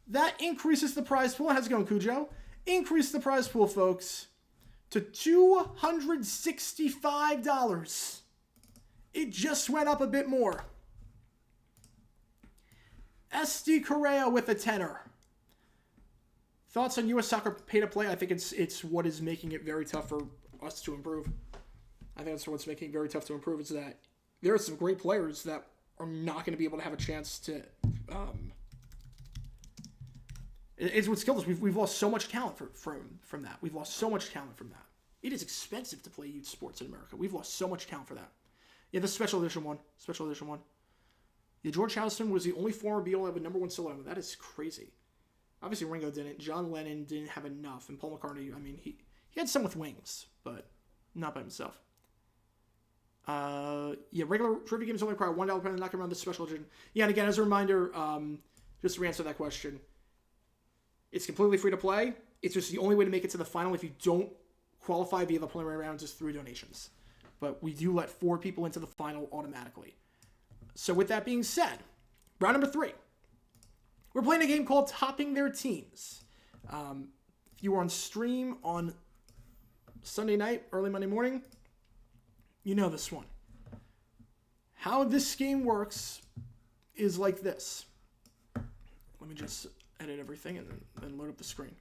That increases the prize pool. How's it going, Cujo? Increase the prize pool, folks, to $265. It just went up a bit more. SD Correa with a tenner. Thoughts on U.S. soccer pay to play? I think it's what is making it very tough for us to improve. I think that's what's making it very tough to improve, is that there are some great players that are not going to be able to have a chance to... It's what's killed us. We've lost so much talent from that. We've lost so much talent from that. It is expensive to play youth sports in America. We've lost so much talent for that. Yeah, the special edition one. Special edition one. Yeah, George Houston was the only former Beatle to have a #1 solo album. That is crazy. Obviously, Ringo didn't. John Lennon didn't have enough. And Paul McCartney, I mean, he had some with Wings, but not by himself. Yeah, regular trivia games only require $1 per not around this special edition. Yeah, and again, as a reminder, just to answer that question, it's completely free to play. It's just the only way to make it to the final if you don't qualify via the preliminary rounds is through donations. But we do let 4 people into the final automatically. So with that being said, round number 3. We're playing a game called Topping Their Teams. If you were on stream on Sunday night, early Monday morning, you know this one. How this game works is like this. Let me just edit everything and then load up the screen.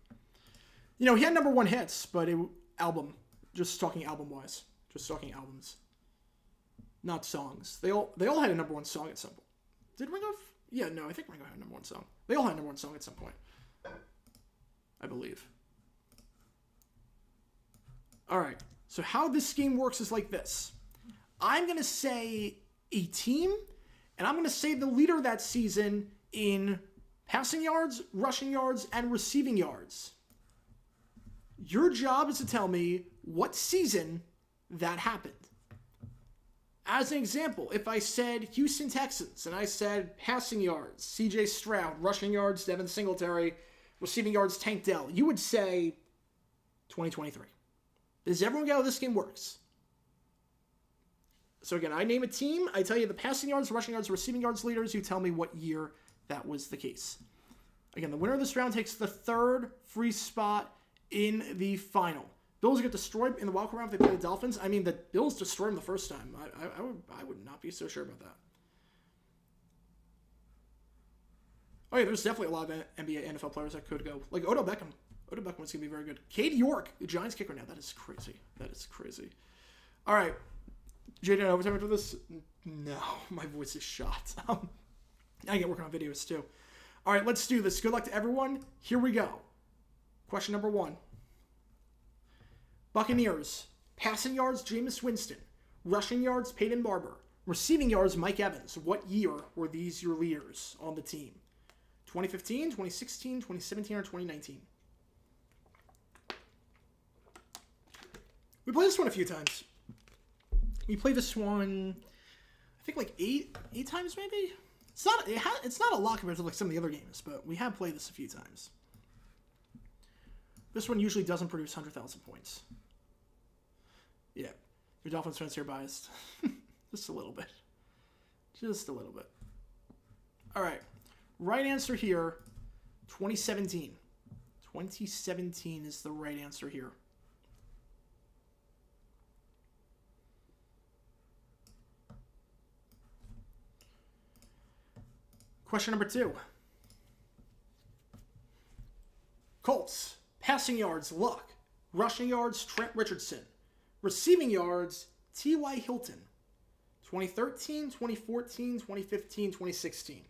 You know, he had #1 hits, but just talking album-wise. Just talking albums. Not songs. They all had a #1 song at some point. Did Ringo? Yeah, no, I think Ringo had a #1 song. They all had a #1 song at some point. I believe. Alright, so how this game works is like this. I'm going to say a team, and I'm going to say the leader that season in passing yards, rushing yards, and receiving yards. Your job is to tell me what season that happened. As an example, if I said Houston Texans, and I said passing yards, CJ Stroud, rushing yards, Devin Singletary, receiving yards, Tank Dell, you would say 2023. Does everyone get how this game works? So again, I name a team, I tell you the passing yards, rushing yards, receiving yards leaders, you tell me what year that was the case. Again, the winner of this round takes the 3rd free spot in the final. Bills get destroyed in the wild card round if they play the Dolphins. I mean, the Bills destroyed them the first time. I would not be so sure about that. Oh yeah, there's definitely a lot of NBA, NFL players that could go. Like Odell Beckham. Odell Beckham was going to be very good. Katie York, the Giants kicker now. That is crazy. That is crazy. All right. JJ9 overtime for this? No, my voice is shot. I get working on videos too. All right, let's do this. Good luck to everyone. Here we go. Question number 1. Buccaneers. Passing yards, Jameis Winston. Rushing yards, Peyton Barber. Receiving yards, Mike Evans. What year were these your leaders on the team? 2015, 2016, 2017, or 2019? We played this one a few times. We played this one, I think like eight times maybe? It's not a lot compared to like some of the other games, but we have played this a few times. This one usually doesn't produce 100,000 points. Yeah. Your Dolphins fans here biased. Just a little bit. Just a little bit. All right. Right answer here, 2017. 2017 is the right answer here. Question number 2. Colts, passing yards, Luck. Rushing yards, Trent Richardson. Receiving yards, T.Y. Hilton. 2013, 2014, 2015, 2016.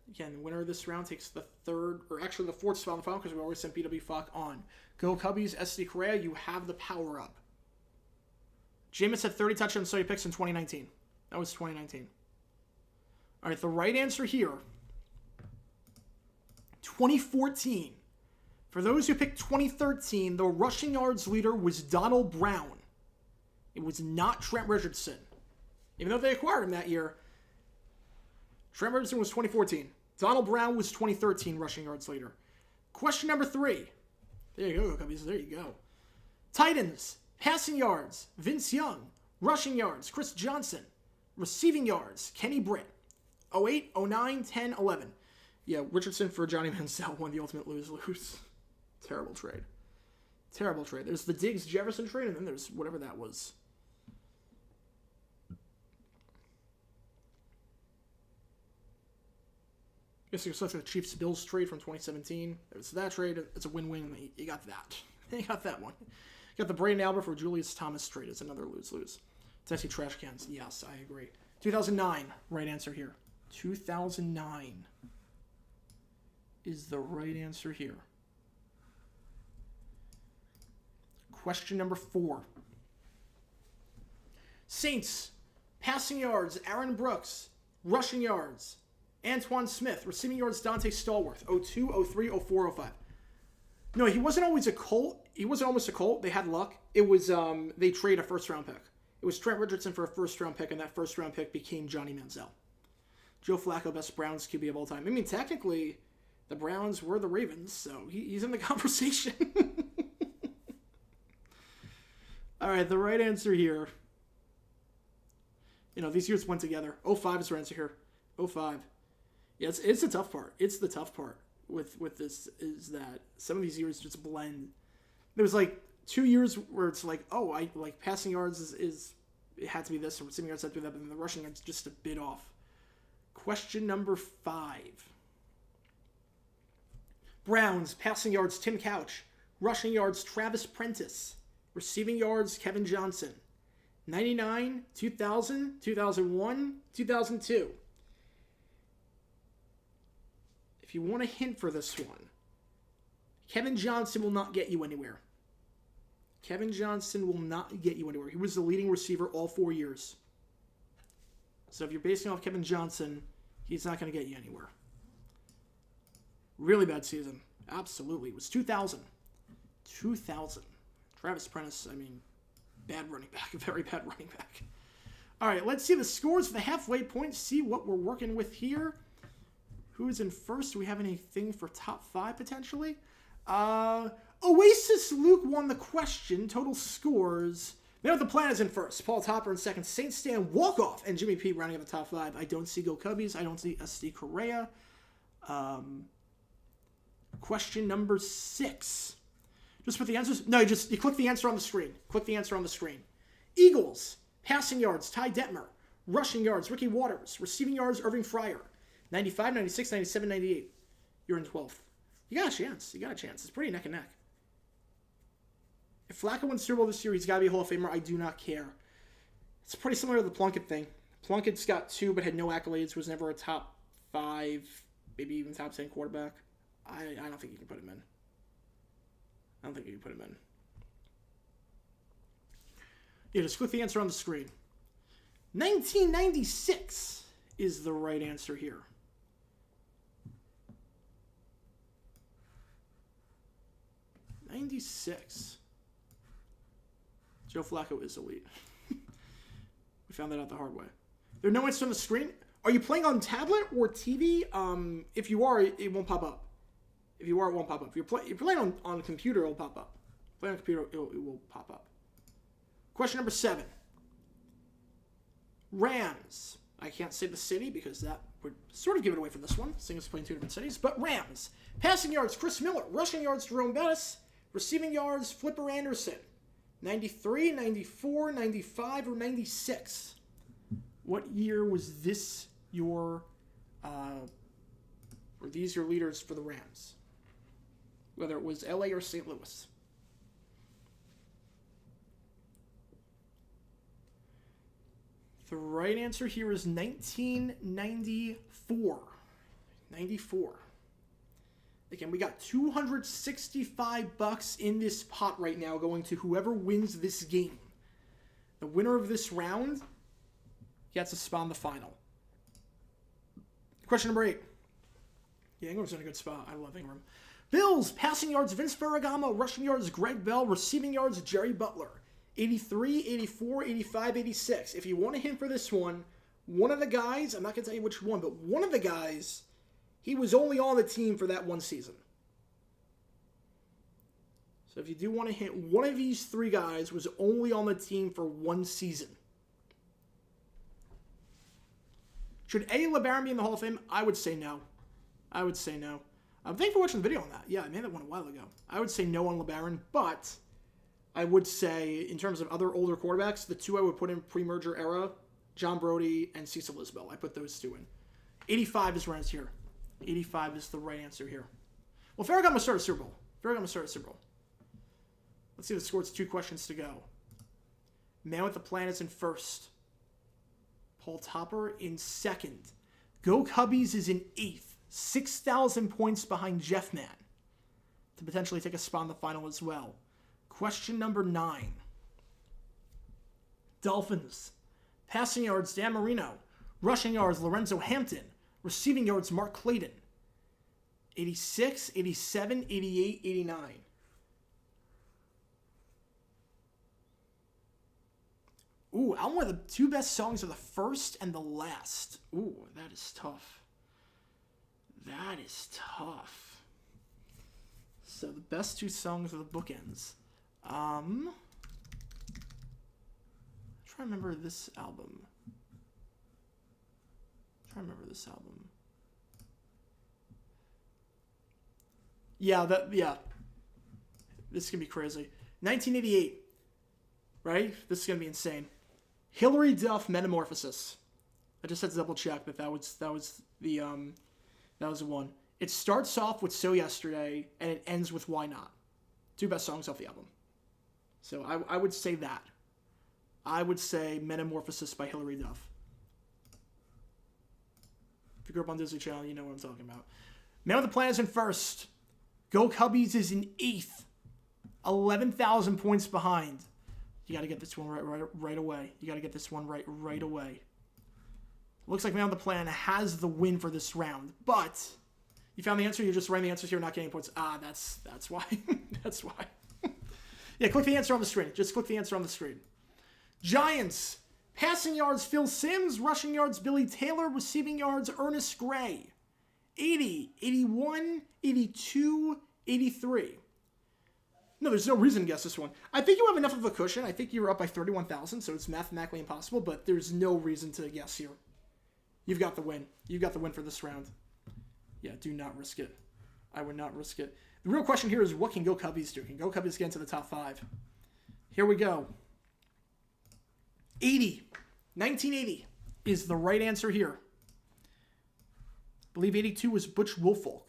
Again, the winner of this round takes the fourth spot in the final because we always sent BW Falk on. Go Cubbies, SD Correa, you have the power up. Jameis had 30 touchdowns, so he picks in 2019. That was 2019. All right, the right answer here, 2014. For those who picked 2013, the rushing yards leader was Donald Brown. It was not Trent Richardson. Even though they acquired him that year, Trent Richardson was 2014. Donald Brown was 2013 rushing yards leader. Question number 3. There you go, Cubbies. There you go. Titans, passing yards, Vince Young. Rushing yards, Chris Johnson. Receiving yards, Kenny Britt. 08, 09, 10, 11. Yeah, Richardson for Johnny Manziel won the ultimate lose-lose. Terrible trade. Terrible trade. There's the Diggs-Jefferson trade, and then there's whatever that was. Guess you select the Chiefs-Bills trade from 2017. There's that trade. It's a win-win. You got that. You got that one. You got the Brayden Albert for Julius Thomas trade. It's another lose-lose. It's actually trash cans. Yes, I agree. 2009. Right answer here. 2009 is the right answer here. Question number 4. Saints, passing yards, Aaron Brooks. Rushing yards, Antoine Smith. Receiving yards, Dante Stallworth. 02, 03, 04, 05. No, he wasn't always a Colt. He wasn't almost a Colt. They had luck. It was, they traded a first-round pick. It was Trent Richardson for a first-round pick, and that first-round pick became Johnny Manziel. Joe Flacco, best Browns QB of all time. I mean, technically, the Browns were the Ravens, so he's in the conversation. All right, the right answer here. You know, these years went together. 05 is the right answer here. 05. Yeah, it's the tough part. It's the tough part with this is that some of these years just blend. There was like 2 years where it's like, oh, I like passing yards is it had to be this, or receiving yards had to be that, but then the rushing yards just a bit off. Question number 5. Browns, passing yards, Tim Couch. Rushing yards, Travis Prentice. Receiving yards, Kevin Johnson. 99, 2000, 2001, 2002. If you want a hint for this one, Kevin Johnson will not get you anywhere. Kevin Johnson will not get you anywhere. He was the leading receiver all 4 years. So if you're basing off Kevin Johnson, he's not going to get you anywhere. Really bad season. Absolutely. It was 2000. 2000. Travis Prentice, I mean, bad running back. Very bad running back. All right, let's see the scores for the halfway point. See what we're working with here. Who's in first? Do we have anything for top 5 potentially? Oasis Luke won the question. Total scores. Now the plan is in first. Paul Topper in second. Saint Stan Walkoff and Jimmy P rounding up the top 5. I don't see Go Cubbies. I don't see SD Correa. Question number 6. Just put the answers. No, you click the answer on the screen. Click the answer on the screen. Eagles, passing yards, Ty Detmer. Rushing yards, Ricky Waters. Receiving yards, Irving Fryer. 95, 96, 97, 98. You're in 12th. You got a chance. You got a chance. It's pretty neck and neck. If Flacco wins Super Bowl this year, he's got to be a Hall of Famer. I do not care. It's pretty similar to the Plunkett thing. Plunkett's got 2 but had no accolades. Was never a top 5, maybe even top 10 quarterback. I don't think you can put him in. I don't think you can put him in. Yeah, just click the answer on the screen. 1996 is the right answer here. '96. Joe Flacco is elite. We found that out the hard way. There are no answers on the screen. Are you playing on tablet or TV? If you are, it won't pop up. If you are, it won't pop up. If you're playing on a computer, it'll pop up. Play on the computer, it will pop up. Question number 7. Rams. I can't say the city because that would sort of give it away for this one, seeing as playing 2 different cities. But Rams. Passing yards, Chris Miller. Rushing yards, Jerome Bettis. Receiving yards, Flipper Anderson. 93, 94, 95, or 96? What year was this your, were these your leaders for the Rams? Whether it was LA or St. Louis. The right answer here is 1994. 94. Again, we got $265 in this pot right now going to whoever wins this game. The winner of this round gets a spot in the final. Question number 8. Yeah, Ingram's in a good spot. I love Ingram. Bills, passing yards, Vince Ferragamo. Rushing yards, Greg Bell. Receiving yards, Jerry Butler. 83, 84, 85, 86. If you want a hint for this one of the guys, I'm not going to tell you which one, but one of the guys, he was only on the team for that one season. So if you do want to hint, one of these 3 guys was only on the team for one season. Should A. LeBaron be in the Hall of Fame? I would say no. I would say no. Thank you for watching the video on that. Yeah, I made that one a while ago. I would say no on LeBaron, but I would say, in terms of other older quarterbacks, the 2 I would put in pre-merger era, John Brody and Cecil Isbell. I put those 2 in. 85 is right here. 85 is the right answer here. Well, Ferragamo started Super Bowl. Let's see the score. It's 2 questions to go. Man with the Plan is in first. Paul Topper in second. Go Cubbies is in 8th. 6,000 points behind Jeff Man to potentially take a spot in the final as well. Question number 9. Dolphins. Passing yards, Dan Marino. Rushing yards, Lorenzo Hampton. Receiving yards, Mark Clayton. 86, 87, 88, 89. Ooh, album with the 2 best songs are the first and the last. Ooh, that is tough. That is tough. So the best 2 songs are the bookends. I'm trying to remember this album. Yeah, this is gonna be crazy. 1988, right? This is gonna be insane. Hillary Duff, Metamorphosis. I just had to double check that was the one. It starts off with So Yesterday and it ends with Why Not. 2 best songs off the album. So I would say that. I would say Metamorphosis by Hillary Duff. If you grew up on Disney Channel, you know what I'm talking about. Man with the Plan is in first. Go Cubbies is in 8th. 11,000 points behind. You got to get this one right away. Right away. Looks like Man with the Plan has the win for this round, but you found the answer. You're just writing the answers here, not getting points. That's why. That's why. Yeah, click the answer on the screen. Just click the answer on the screen. Giants. Passing yards, Phil Simms. Rushing yards, Billy Taylor. Receiving yards, Ernest Gray. 80, 81, 82, 83. No, there's no reason to guess this one. I think you have enough of a cushion. I think you're up by 31,000, so it's mathematically impossible, but there's no reason to guess here. You've got the win. You've got the win for this round. Yeah, do not risk it. I would not risk it. The real question here is, what can Go Cubbies do? Can Go Cubbies get into the top 5? Here we go. 80. 1980 is the right answer here. I believe 82 was Butch Woolfolk.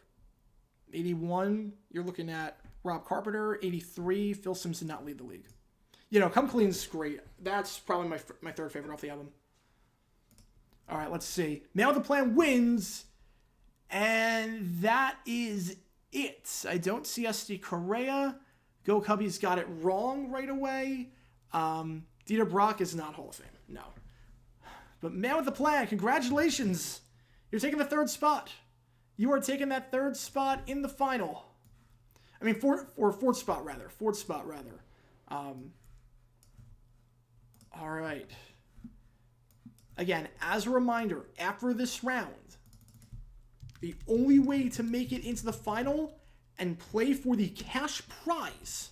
81, you're looking at Rob Carpenter. 83, Phil Simms did not lead the league. You know, Come Clean's great. That's probably my 3rd favorite off the album. All right, let's see. Man with the Plan wins, and that is it. I don't see SD Correa. Go Cubbies got it wrong right away. Dieter Brock is not Hall of Fame. No. But Man with the Plan, congratulations. You're taking the 3rd spot. You are taking that 3rd spot in the final. I mean, fourth spot rather. All right. Again, as a reminder, after this round, the only way to make it into the final and play for the cash prize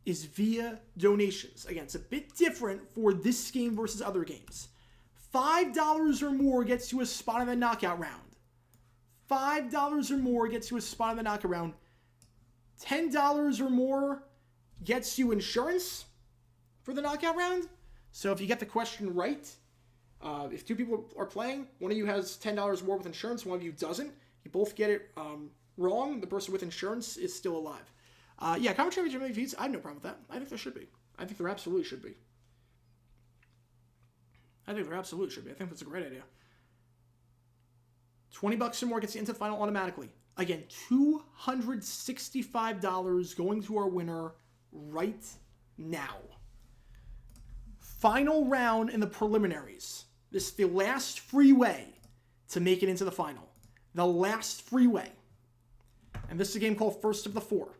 is via donations. Again, it's a bit different for this game versus other games. $5 or more gets you a spot in the knockout round. $5 or more gets you a spot in the knockout round. $10 or more gets you insurance for the knockout round. So if you get the question right, if two people are playing, one of you has $10 more with insurance, one of you doesn't. You both get it wrong. The person with insurance is still alive. Yeah, comment championship MVPs, I have no problem with that. I think there should be. I think there absolutely should be. I think that's a great idea. $20 or more gets you into the final automatically. Again, $265 going to our winner right now. Final round in the preliminaries. This is the last free way to make it into the final. The last free way. And this is a game called First of the Four.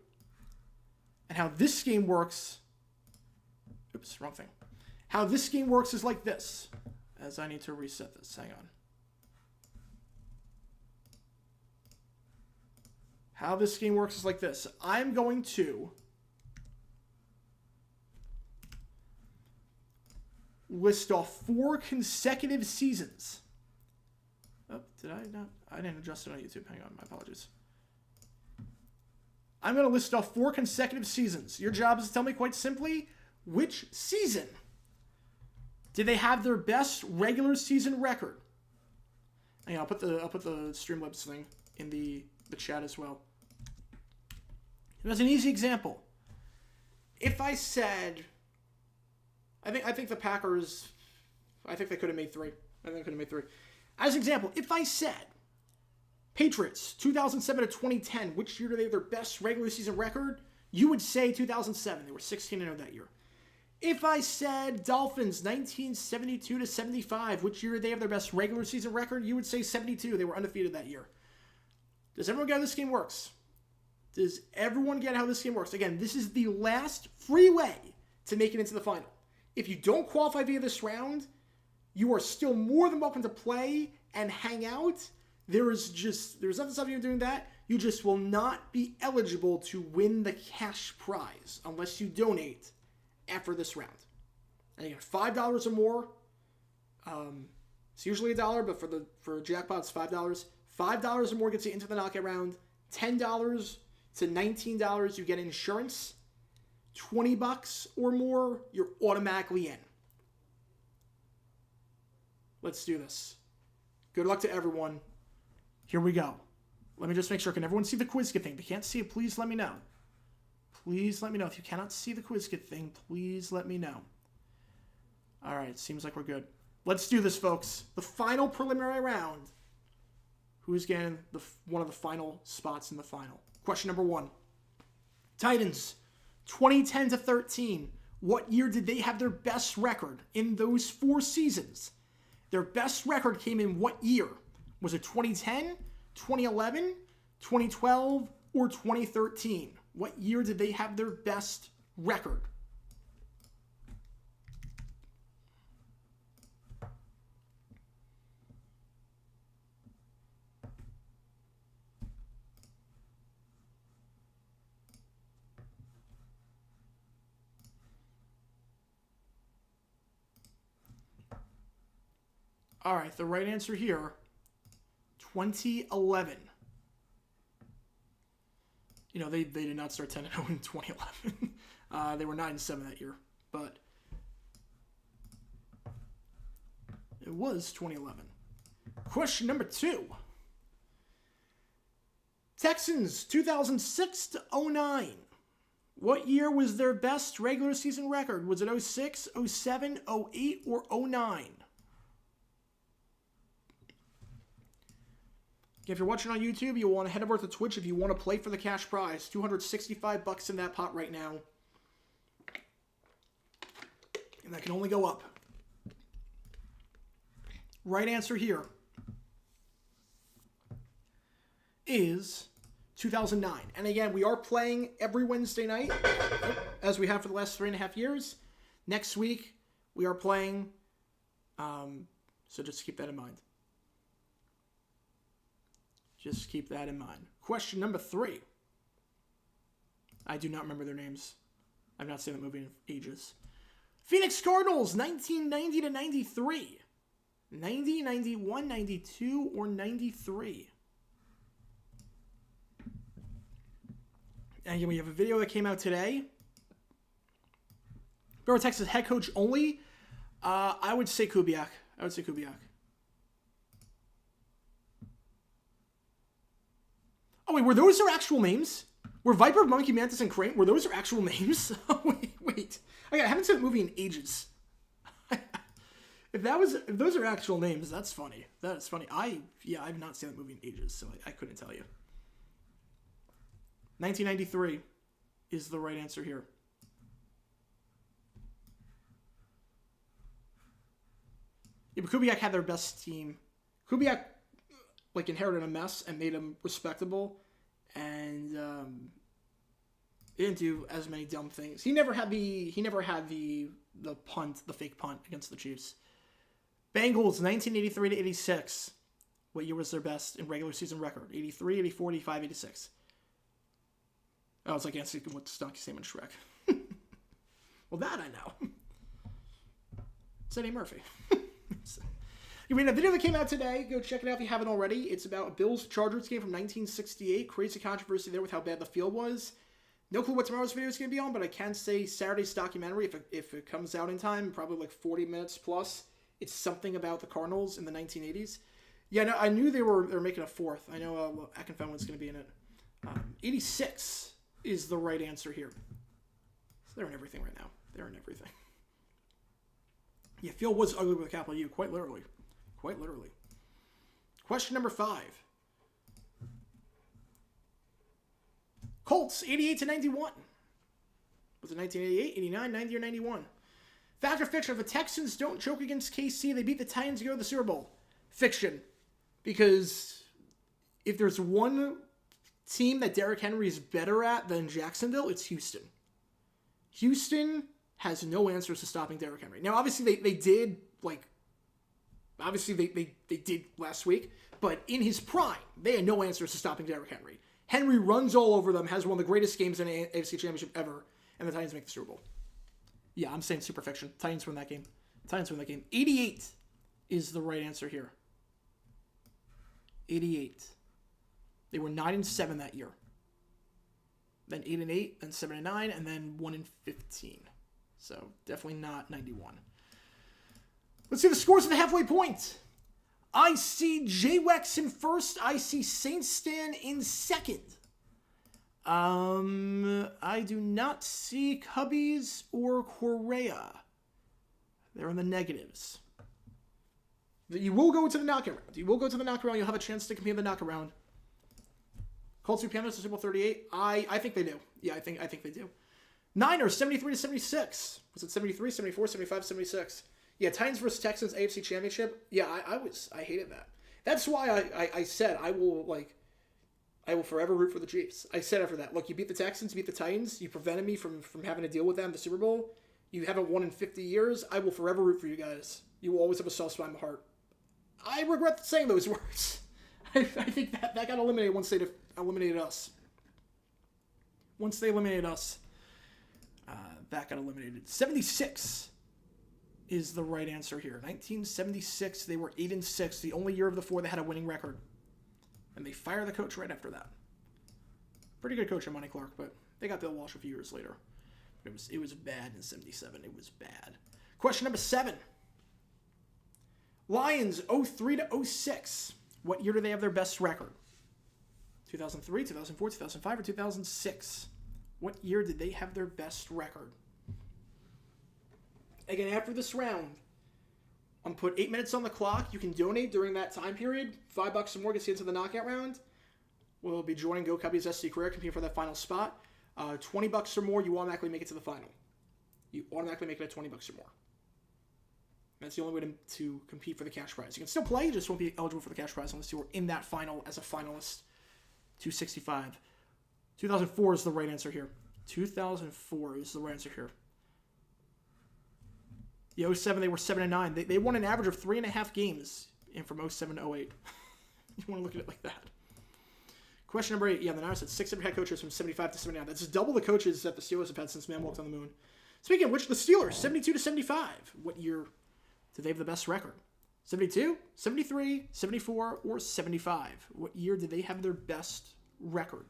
And how this game works... Oops, wrong thing. How this game works is like this. As I need to reset this. Hang on. How this game works is like this. I'm going to list off 4 consecutive seasons. Oh, did I not? I didn't adjust it on YouTube. Hang on, my apologies. I'm going to list off 4 consecutive seasons. Your job is to tell me quite simply, which season did they have their best regular season record? And I'll put the Streamlabs thing in the chat as well. And as an easy example, if I said, I think the Packers, I think they could have made 3. As an example, if I said Patriots 2007 to 2010, which year do they have their best regular season record? You would say 2007. They were 16-0 that year. If I said Dolphins 1972 to 75, which year did they have their best regular season record? You would say 72. They were undefeated that year. Does everyone get how this game works? Does everyone get how this game works? Again, this is the last free way to make it into the final. If you don't qualify via this round, you are still more than welcome to play and hang out. There's nothing stopping you from doing that. You just will not be eligible to win the cash prize unless you donate after this round. And again, $5 or more. It's usually $1, but for jackpot, it's $5. $5 or more gets you into the knockout round. $10 to $19, you get insurance. $20 or more, you're automatically in. Let's do this. Good luck to everyone. Here we go. Let me just make sure. Can everyone see the quiz kit thing? If you can't see it, please let me know. Please let me know. If you cannot see the quiz kit thing, please let me know. All right, seems like we're good. Let's do this, folks. The final preliminary round. Who's getting one of the final spots in the final? Question number 1. Titans, 2010 to 13. What year did they have their best record in those 4 seasons? Their best record came in what year? Was it 2010, 2011, 2012, or 2013? What year did they have their best record? All right, the right answer here, 2011. You know, they did not start 10-0 in 2011. They were 9-7 that year, but it was 2011. Question number 2. Texans, 2006 to 09. What year was their best regular season record? Was it 06, 07, 08, or 09? If you're watching on YouTube, you'll want to head over to Twitch if you want to play for the cash prize. $265 in that pot right now. And that can only go up. Right answer here is 2009. And again, we are playing every Wednesday night, as we have for the last 3.5 years. Next week, we are playing, so just keep that in mind. Just keep that in mind. Question number 3. I do not remember their names. I've not seen that movie in ages. Phoenix Cardinals, 1990 to 93. 90, 91, 92, or 93. And again, we have a video that came out today. Bear Texas head coach only. I would say Kubiak. Oh, wait, were those their actual names? Were Viper, Monkey, Mantis, and Crane, were those their actual names? Oh, wait. Okay, I haven't seen that movie in ages. If those are actual names, that's funny. That is funny. I've not seen that movie in ages, so I couldn't tell you. 1993 is the right answer here. Yeah, but Kubiak had their best team. Kubiak, inherited a mess and made them respectable, and he didn't do as many dumb things. He never had the punt, the fake punt against the Chiefs. Bengals, 1983 to 86. What year was their best in regular season record? 83, 84, 85, 86. Oh, it's like answering what Stonky Sam and Shrek. Well, that I know. It's Eddie Murphy. You mean a video that came out today? Go check it out if you haven't already. It's about a Bills-Chargers game from 1968. Crazy controversy there with how bad the field was. No clue what tomorrow's video is going to be on, but I can say Saturday's documentary, if it comes out in time, probably 40 minutes plus. It's something about the Cardinals in the 1980s. Yeah, no, I knew they were making a fourth. I know Akinfenwa's going to be in it. 86 is the right answer here. So they're in everything right now. They're in everything. Yeah, field was ugly with a capital U, quite literally. Quite literally. Question number 5. Colts, 88 to 91. Was it 1988, 89, 90, or 91? Fact or fiction, if the Texans don't choke against KC, they beat the Titans to go to the Super Bowl. Fiction. Because if there's one team that Derrick Henry is better at than Jacksonville, it's Houston. Houston has no answers to stopping Derrick Henry. Now, obviously, they did, they did last week, but in his prime, they had no answers to stopping Derrick Henry. Henry runs all over them, has one of the greatest games in an AFC Championship ever, and the Titans make the Super Bowl. Yeah, I'm saying super fiction. Titans win that game. 88 is the right answer here. 88. They were 9-7 that year. Then 8-8, then 7-9, and then 1-15. So definitely not 91. Let's see the scores at the halfway point. I see J-Wex in first. I see Saint Stan in second. I do not see Cubbies or Correa. They're in the negatives. You will go to the knockout round. You'll have a chance to compete in the knockout round. Colts and Panthers to Super Bowl 38. I think they do. Yeah, I think they do. Niners, 73 to 76. Was it 73, 74, 75, 76? Yeah, Titans versus Texans AFC Championship. Yeah, I hated that. That's why I said I will forever root for the Chiefs. I said after that, look, you beat the Texans, you beat the Titans, you prevented me from having to deal with them in the Super Bowl. You haven't won in 50 years. I will forever root for you guys. You will always have a soft spot in my heart. I regret saying those words. I think that got eliminated once they eliminated us. Once they eliminated us, that got eliminated. 76 is the right answer here. 1976, they were 8-6, the only year of the 4 that had a winning record. And they fired the coach right after that. Pretty good coach, Monty Clark, but they got Bill Walsh a few years later. It was bad in 77. It was bad. Question number 7. Lions, 03 to 06. What year do they have their best record? 2003, 2004, 2005, or 2006? What year did they have their best record? Again, after this round, I'm going to put 8 minutes on the clock. You can donate during that time period. $5 or more gets you into the knockout round. We'll be joining Go Cubbies SC Career, competing for that final spot. $20 or more, you automatically make it to the final. You automatically make it at $20 or more. That's the only way to compete for the cash prize. You can still play, you just won't be eligible for the cash prize unless you were in that final as a finalist. 265. 2004 is the right answer here. 2004 is the right answer here. The 07, they were 7-9. They won an average of 3.5 games in from 07 to 08. You want to look at it like that. Question number 8. Yeah, the Niners had 6 different head coaches from 75 to 79. That's double the coaches that the Steelers have had since man walked on the moon. Speaking of which, the Steelers, 72 to 75. What year did they have the best record? 72, 73, 74, or 75? What year did they have their best record?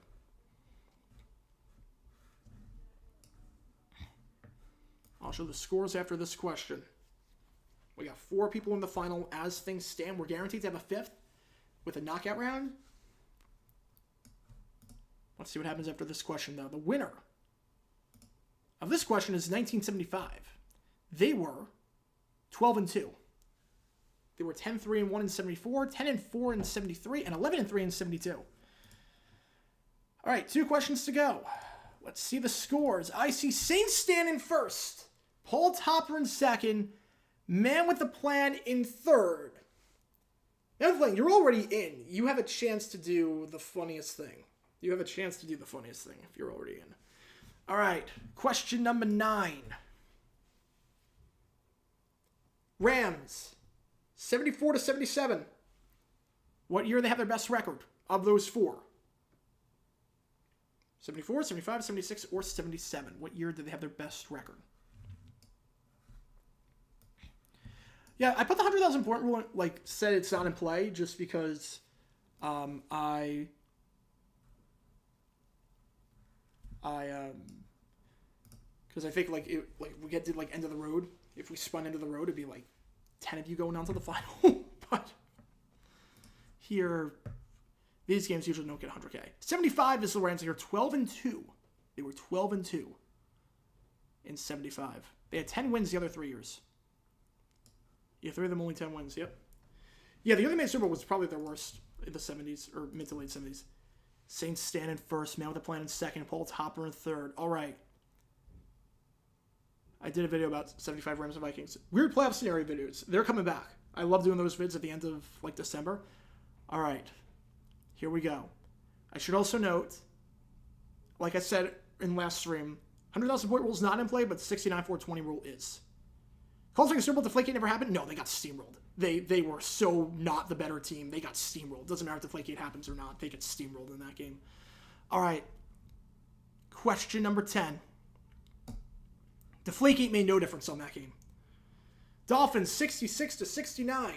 I'll show the scores after this question. We got 4 people in the final as things stand. We're guaranteed to have a 5th with a knockout round. Let's see what happens after this question, though. The winner of this question is 1975. They were 12-2. They were 10-3-1 in 74, 10-4 in 73, and 11-3 in 72. All right, 2 questions to go. Let's see the scores. I see Saints stand in first, Paul Topper in second, Man with the Plan in third. Now, you're already in. You have a chance to do the funniest thing. You have a chance to do the funniest thing if you're already in. All right, question number 9. Rams, 74 to 77. What year they have their best record of those 4? 74, 75, 76, or 77? What year did they have their best record? Yeah, I put the 100,000 point rule, said it's not in play just because because I think we get to end of the road. If we spun into the road, it'd be 10 of you going on to the final. But here, these games usually don't get 100K. 75 is the Rams here, 12-2. They were 12-2 in 75. They had 10 wins the other 3 years. Yeah, 3 of them only 10 wins. Yep. Yeah, the other main Super Bowl was probably their worst in the 70s or mid to late 70s. Saints stand in first, Man with a Plan in second, Paul Topper in third. All right. I did a video about 75 Rams and Vikings. Weird playoff scenario videos. They're coming back. I love doing those vids at the end of December. All right. Here we go. I should also note, like I said in last stream, 100,000 point rule is not in play, but 69-4-20 rule is. Colts winning Super Bowl Deflategate never happened? No, they got steamrolled. They were so not the better team. They got steamrolled. Doesn't matter if Deflategate happens or not. They get steamrolled in that game. All right. Question number 10. Deflategate made no difference on that game. Dolphins 66 to 69.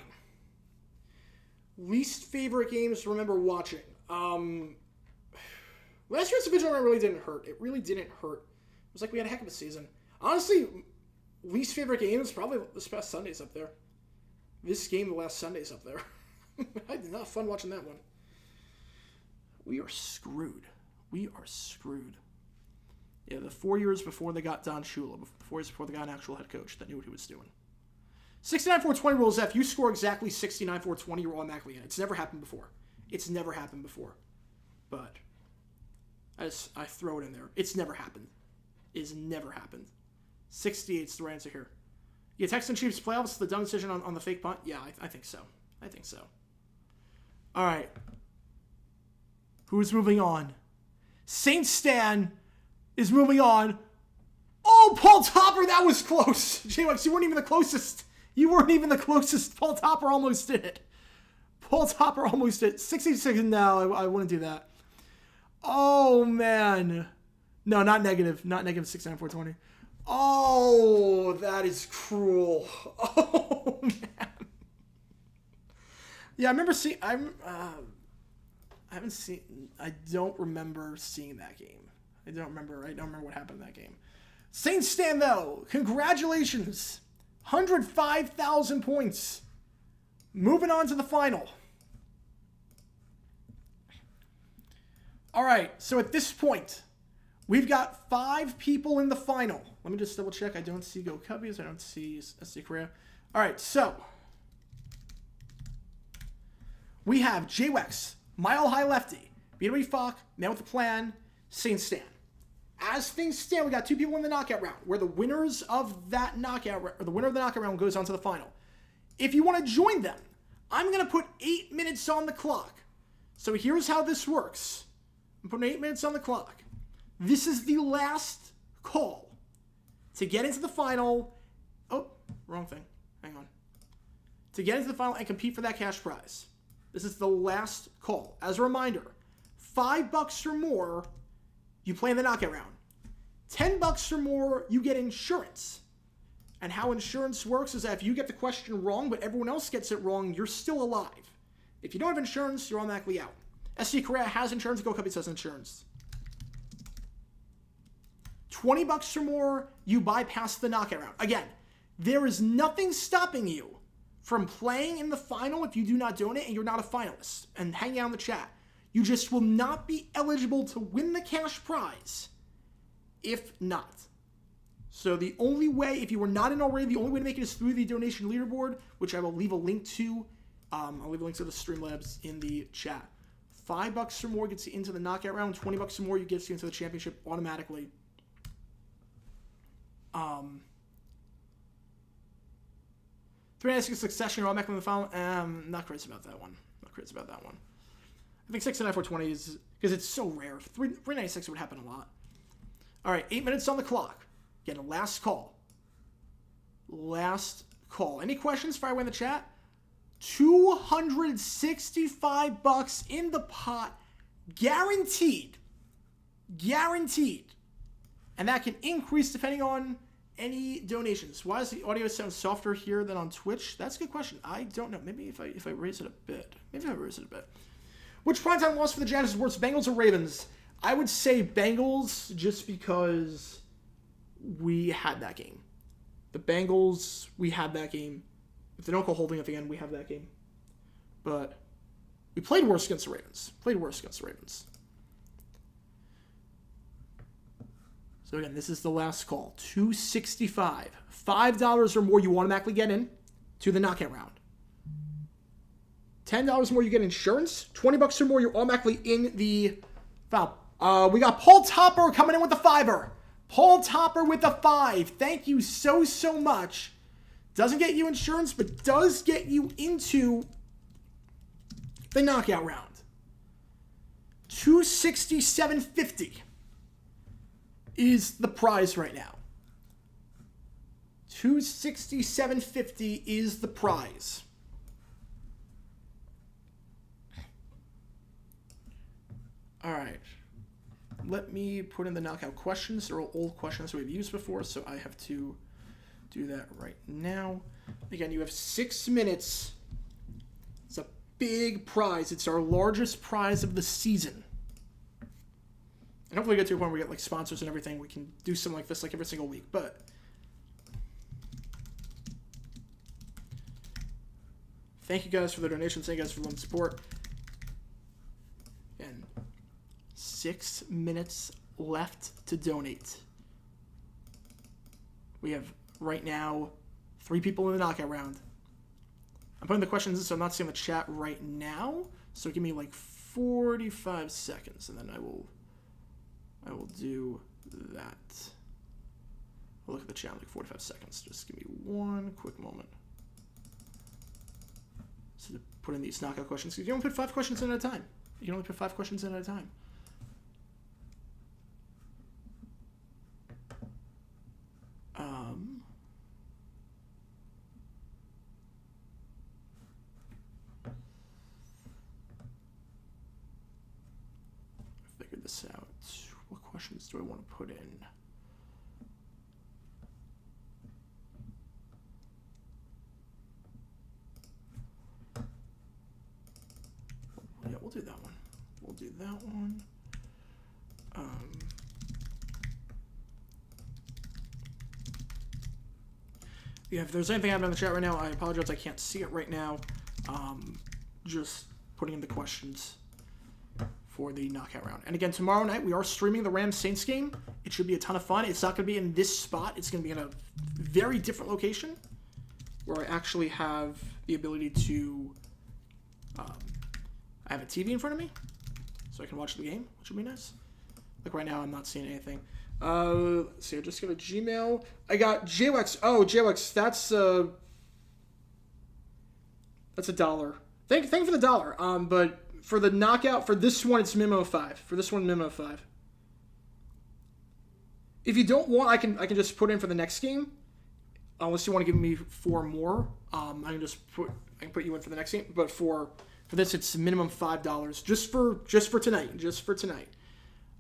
Least favorite games to remember watching. Last year's divisional round really didn't hurt. It really didn't hurt. It was like we had a heck of a season. Honestly, least favorite game is probably this past Sunday's up there. This game, the last Sunday's up there. I had not fun watching that one. We are screwed. We are screwed. Yeah, the 4 years before they got Don Shula, 4 years before they got an actual head coach that knew what he was doing. 69-4-20 rules, if you score exactly 69-4-20, you're automatically in. It's never happened before. It's never happened before. But I throw it in there. It's never happened. It has never happened. 68 is the right answer here. Yeah, Texans Chiefs playoffs, the dumb decision on the fake punt? Yeah, I think so. I think so. All right. Who's moving on? Saint Stan is moving on. Oh, Paul Topper, that was close. J-Wax, you weren't even the closest. You weren't even the closest. Paul Topper almost did it. Paul Topper almost did it. 66, no, I wouldn't do that. Oh, man. No, not negative. Not negative 69-4-20. Oh, that is cruel. Oh, man. Yeah, I remember seeing... I don't remember seeing that game. I don't remember what happened in that game. Saints Stan, though. Congratulations. 105,000 points. Moving on to the final. All right, so at this point, we've got 5 people in the final. Let me just double check. I don't see Go Cubbies. I don't see SD Korea. All right, so we have J-Wex, Mile High Lefty, BW Falk, Man with a Plan, Saint Stan. As things stand, we got 2 people in the knockout round, where the winners of that knockout round, or the winner of the knockout round goes on to the final. If you want to join them, I'm going to put 8 minutes on the clock. So here's how this works. I'm putting 8 minutes on the clock. This is the last call to get into the final. Oh, wrong thing. Hang on. To get into the final and compete for that cash prize. This is the last call. As a reminder, $5 or more, you play in the knockout round. $10 or more, you get insurance. And how insurance works is that if you get the question wrong, but everyone else gets it wrong, you're still alive. If you don't have insurance, you're automatically out. SC Korea has insurance, Go Cubbies has insurance. $20 or more, you bypass the knockout round. Again, there is nothing stopping you from playing in the final if you do not donate and you're not a finalist and hang out in the chat. You just will not be eligible to win the cash prize if not. So the only way, if you were not in already, the only way to make it is through the donation leaderboard, which I will leave a link to. I'll leave a link to the Streamlabs in the chat. $5 or more gets you into the knockout round. $20 or more, you get you into the championship automatically. 396 Succession, all back in the final. Not crazy about that one. I think 6 and 420 is, because it's so rare. 396 would happen a lot. All right, 8 minutes on the clock. Again, last call. Any questions? Fire away in the chat. $265 in the pot. Guaranteed. And that can increase depending on any donations. Why does the audio sound softer here than on Twitch? That's a good question. I don't know. Maybe if I raise it a bit. Which primetime loss for the Jaguars is worse, Bengals or Ravens? I would say Bengals just because we had that game. The Bengals, we had that game. If they don't go holding at the end, we have that game. But we played worse against the Ravens. So again, this is the last call. $265. $5 or more, you automatically get in to the knockout round. $10 more, you get insurance. $20 or more, you're automatically in the foul. We got Paul Topper coming in with the $5. Paul Topper with the $5. Thank you so much. Doesn't get you insurance, but does get you into the knockout round. $267.50 is the prize right now. $267.50 is the prize. All right. Let me put in the knockout questions. They're all old questions we've used before, so I have to do that right now. Again, you have 6 minutes. It's a big prize. It's our largest prize of the season. And hopefully we get to a point where we get like sponsors and everything. We can do something like this like every single week. But thank you guys for the donations. Thank you guys for the support. And 6 minutes left to donate. We have right now 3 people in the knockout round. I'm putting the questions in, so I'm not seeing the chat right now. So give me like 45 seconds, and then I will do that. I'll look at the chat in like 45 seconds. Just give me one quick moment. So to put in these knockout questions, you can only put 5 questions in at a time. You can only put 5 questions in at a time. Figured this out. What questions do I want to put in? Yeah, we'll do that one. Yeah, if there's anything happening in the chat right now, I apologize. I can't see it right now. Just putting in the questions for the knockout round. And again, tomorrow night we are streaming the Rams-Saints game. It should be a ton of fun. It's not going to be in this spot. It's going to be in a very different location where I actually have the ability to... I have a TV in front of me, so I can watch the game, which would be nice. Like right now, I'm not seeing anything. Let's see, I just got a Gmail. I got JX. Oh, JX, that's $1. Thank you for the $1. But for the knockout, for this one, it's Memo 5. For this one, Memo 5. If you don't want, I can just put in for the next game. Unless you want to give me 4 more, I can put you in for the next game. But for For this, it's minimum $5 just for tonight. Just for tonight.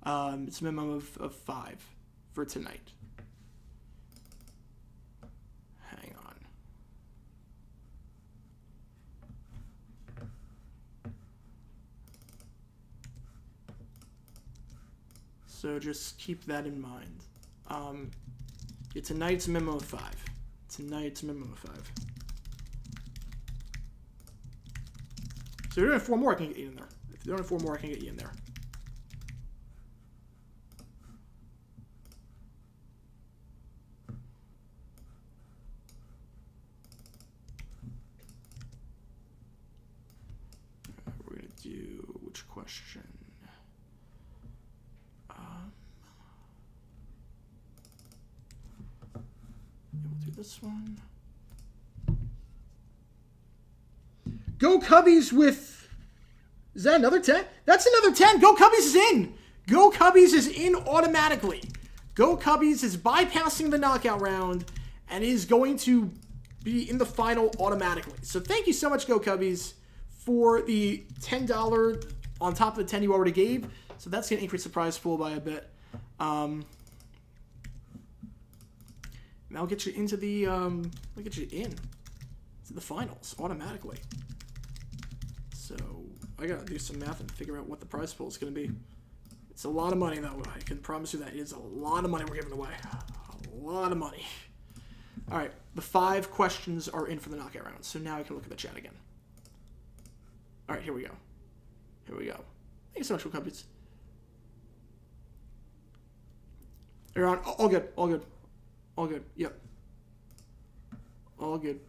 It's a minimum of $5 for tonight. Hang on. So just keep that in mind. Tonight's a minimum of $5. Tonight's a minimum of $5. So if you're doing 4 more, I can get you in there. If you're doing 4 more, I can get you in there. We're going to do which question? We'll do this one. Go Cubbies with... Is that another 10? That's another 10. Go Cubbies is in. Go Cubbies is in automatically. Go Cubbies is bypassing the knockout round and is going to be in the final automatically. So thank you so much, Go Cubbies, for the $10 on top of the 10 you already gave. So that's going to increase the prize pool by a bit. That'll get you into the the finals automatically. So I gotta do some math and figure out what the prize pool is gonna be. It's a lot of money though. I can promise you that it is a lot of money we're giving away. A lot of money. All right, the 5 questions are in for the knockout round. So now I can look at the chat again. All right, here we go. Here we go. Thank you so much for Cubbies. You're on. All good. All good. All good. Yep. All good.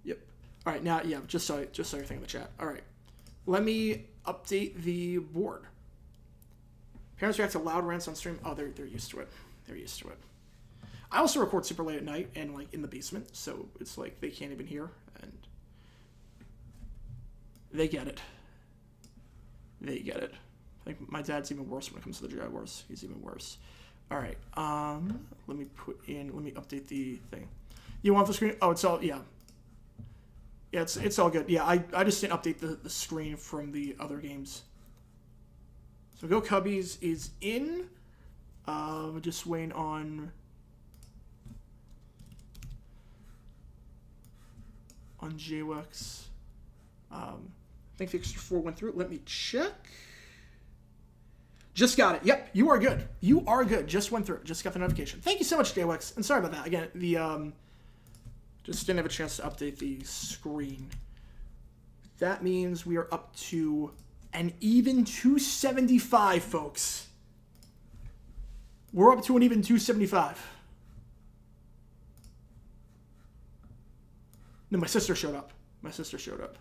Yep. All right. Now, yeah. Just saw your thing in the chat. All right. Let me update the board. Parents react to loud rants on stream. Oh, they're used to it. They're used to it. I also record super late at night and like in the basement, so it's like they can't even hear, and they get it. They get it. I think my dad's even worse when it comes to the Jaguars. He's even worse. All right. Let me update the thing. You want the screen? Oh, it's all, yeah. Yeah, it's all good. Yeah, I just didn't update the screen from the other games. So Go Cubbies is in. Just waiting on JWEX. I think the extra 4 went through. Let me check. Just got it. Yep, you are good. You are good. Just went through. Just got the notification. Thank you so much, JWEX. And sorry about that. Again, the just didn't have a chance to update the screen. That means we are up to an even 275, folks. We're up to an even 275. No, my sister showed up. My sister showed up.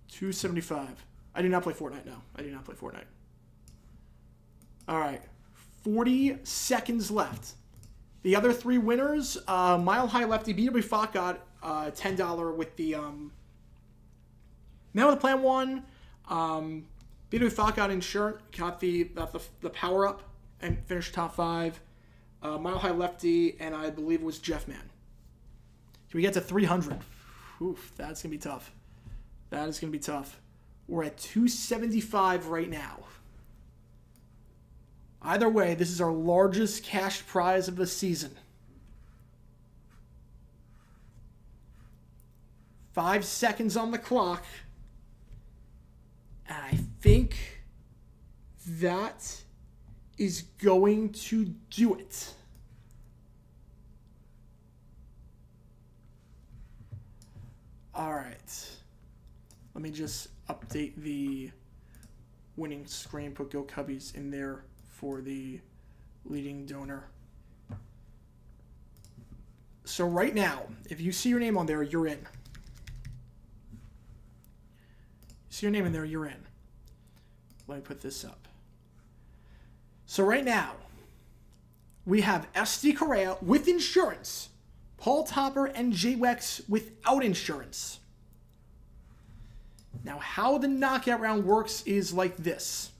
275. I do not play Fortnite now. I do not play Fortnite. All right. 40 seconds left. The other 3 winners, Mile High Lefty, BW Fought got $10 with the Man with the Plan 1. BW Fought got insurance, got the power up and finished top 5. Mile High Lefty, and I believe it was Jeff Man. Can we get to 300? Oof, that's going to be tough. That is going to be tough. We're at 275 right now. Either way, this is our largest cash prize of the season. 5 seconds on the clock. And I think that is going to do it. All right. Let me just update the winning screen, put Go Cubbies in there for the leading donor. So right now, if you see your name on there, you're in. You see your name in there, you're in. Let me put this up. So right now, we have SD Correa with insurance, Paul Topper and JWEX without insurance. Now, how the knockout round works is like this.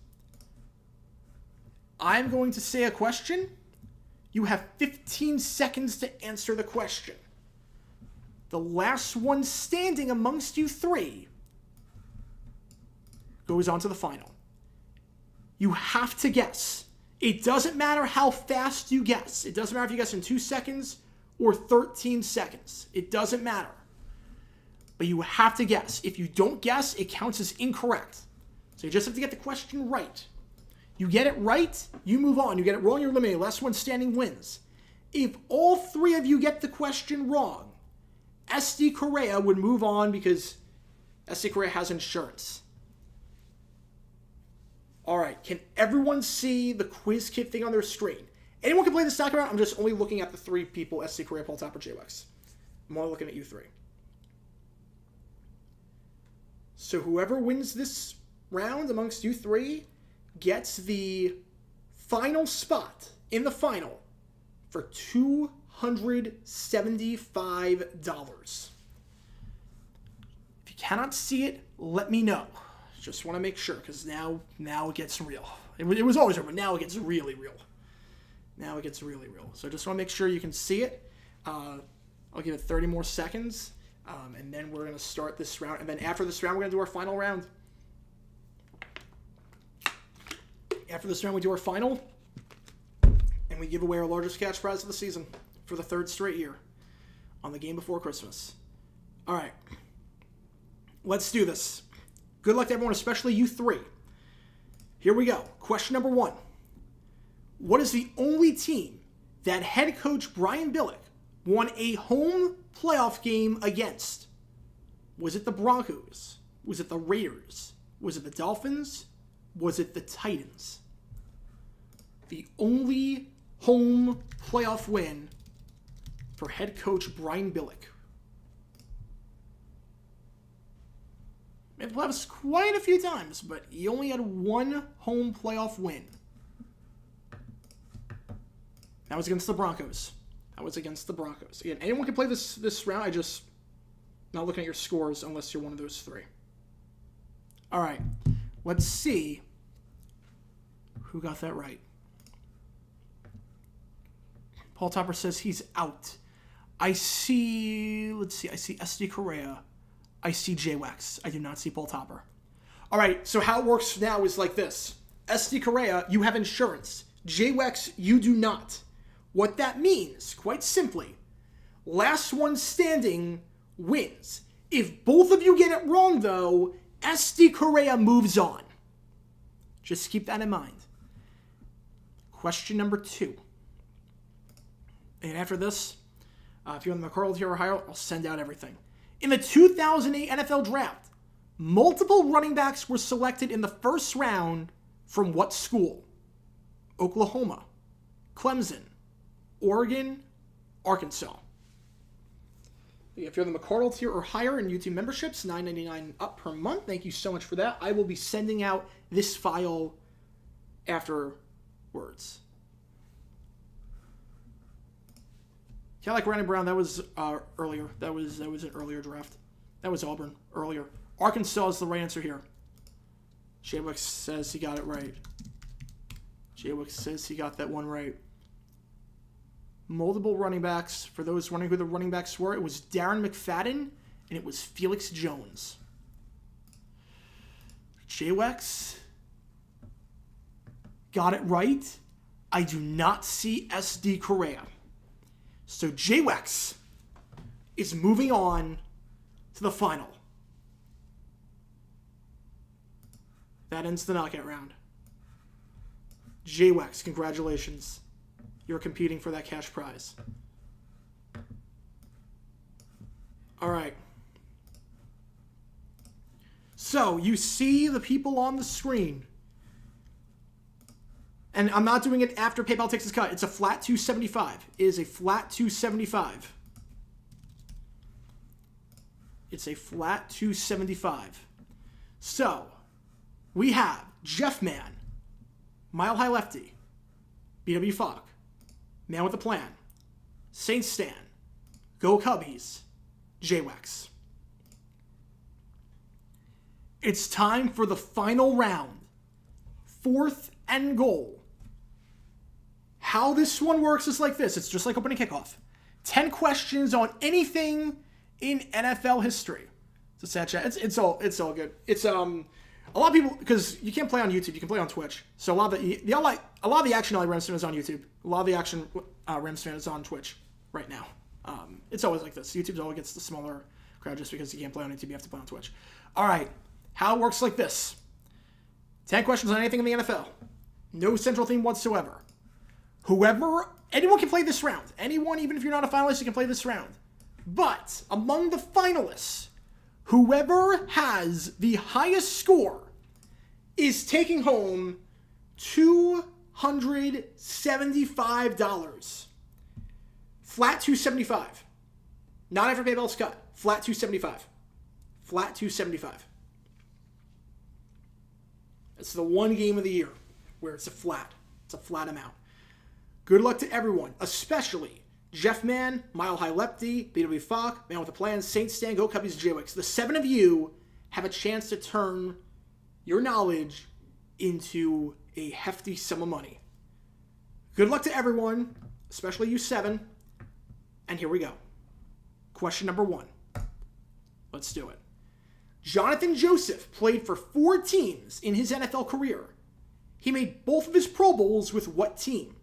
I'm going to say a question. You have 15 seconds to answer the question. the last one standing amongst you three goes on to the final. You have to guess. It doesn't matter how fast you guess. It doesn't matter if you guess in 2 seconds or 13 seconds. It doesn't matter. But you have to guess. If you don't guess, it counts as incorrect. So you just have to get the question right. You get it right, you move on. You get it wrong, you're eliminated. Last one standing wins. If all three of you get the question wrong, SD Correa would move on because SD Correa has insurance. All right, can everyone see the quiz kit thing on their screen? Anyone can play this second round. I'm just only looking at the three people, SD Correa, Paul Topper, JX. I'm only looking at you three. So whoever wins this round amongst you three gets the final spot in the final for $275. If you cannot see it, let me know. Just want to make sure, because now it gets real. It was always real, but now it gets really real. Now it gets really real. So I just want to make sure you can see it. I'll give it 30 more seconds, and then we're going to start this round. And then after this round, we're going to do our final round. After this round, we do our final, and we give away our largest cash prize of the season for the 3rd straight year on the game before Christmas. All right. Let's do this. Good luck to everyone, especially you three. Here we go. Question number 1. What is the only team that head coach Brian Billick won a home playoff game against? Was it the Broncos? Was it the Raiders? Was it the Dolphins? Was it the Titans? The only home playoff win for head coach Brian Billick. Made the playoffs quite a few times, but he only had one home playoff win. That was against the Broncos. Again, anyone can play this round. Not looking at your scores unless you're one of those three. All right. Let's see who got that right. Paul Topper says he's out. I see SD Correa. I see JX. I do not see Paul Topper. All right, so how it works now is like this. SD Correa, you have insurance. JX, you do not. What that means, quite simply, last one standing wins. If both of you get it wrong, though, SD Correa moves on. Just keep that in mind. Question number 2. And after this, if you're on the McCarl here or higher, I'll send out everything. In the 2008 NFL Draft, multiple running backs were selected in the first round from what school? Oklahoma, Clemson, Oregon, Arkansas. If you're the McCardle tier or higher in YouTube memberships, $9.99 up per month. Thank you so much for that. I will be sending out this file afterwards. Yeah, like Brandon Brown, that was earlier. That was an earlier draft. That was Auburn earlier. Arkansas is the right answer here. Jaywick says he got it right. Jaywick says he got that one right. Multiple running backs. For those wondering who the running backs were, it was Darren McFadden and it was Felix Jones. Jaywex got it right. I do not see SD Correa. So Jaywex is moving on to the final. That ends the knockout round. Jaywex, congratulations. You're competing for that cash prize. All right. So you see the people on the screen. And I'm not doing it after PayPal takes its cut. It's a flat 275. It is a flat 275. It's a flat 275. So, we have Jeff Man, Mile High Lefty, BW Fogg, Man with a Plan, Saint Stan, Go Cubbies, Jaywex. It's time for the final round. 4th and goal. How this one works is like this. It's just like opening kickoff. 10 questions on anything in NFL history. It's a sad chat. It's all good. It's a lot of people, because you can't play on YouTube, you can play on Twitch. So a lot of the action LA Rams fan is on YouTube. A lot of the action Rams fan is on Twitch right now. It's always like this. YouTube always gets the smaller crowd just because you can't play on YouTube, you have to play on Twitch. All right, how it works like this: 10 questions on anything in the NFL. No central theme whatsoever. Anyone can play this round. Anyone, even if you're not a finalist, you can play this round. But among the finalists, whoever has the highest score is taking home $275. Flat $275. Not after PayPal's cut. Flat $275. Flat $275. It's the one game of the year where it's a flat. It's a flat amount. Good luck to everyone, especially Jeff Man, Mile High Lepty, BW Falk, Man with a Plan, Saint Stan, Go Cubbies, JWix. The 7 of you have a chance to turn your knowledge into a hefty sum of money. Good luck to everyone, especially you 7. And here we go. Question number 1. Let's do it. Jonathan Joseph played for 4 teams in his NFL career. He made both of his Pro Bowls with what team?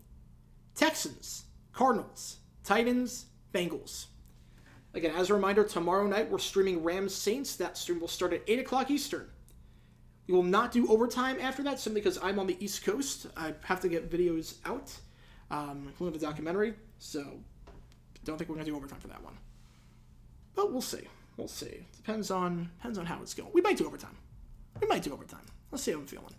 Texans, Cardinals, Titans, Bengals. Again, as a reminder, tomorrow night we're streaming Rams Saints. That stream will start at 8 o'clock Eastern. We will not do overtime after that, simply because I'm on the East Coast. I have to get videos out, including the documentary. So, don't think we're going to do overtime for that one. But we'll see. We'll see. Depends on how it's going. We might do overtime. Let's see how I'm feeling.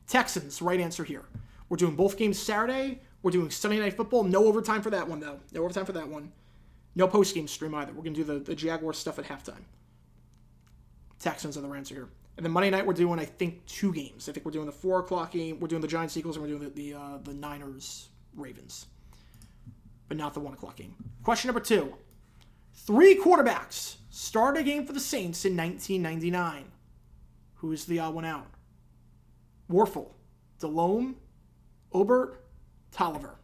Texans, right answer here. We're doing both games Saturday. We're doing Sunday Night Football. No overtime for that one, though. No overtime for that one. No post-game stream either. We're going to do the Jaguar stuff at halftime. Texans are the answer here. And then Monday night, we're doing, I think, 2 games. I think we're doing the 4 o'clock game. We're doing the Giants Eagles, and we're doing the Niners Ravens. But not the 1 o'clock game. Question number 2. 3 quarterbacks started a game for the Saints in 1999. Who's the odd one out? Warfel, Delhomme, Obert, Tolliver.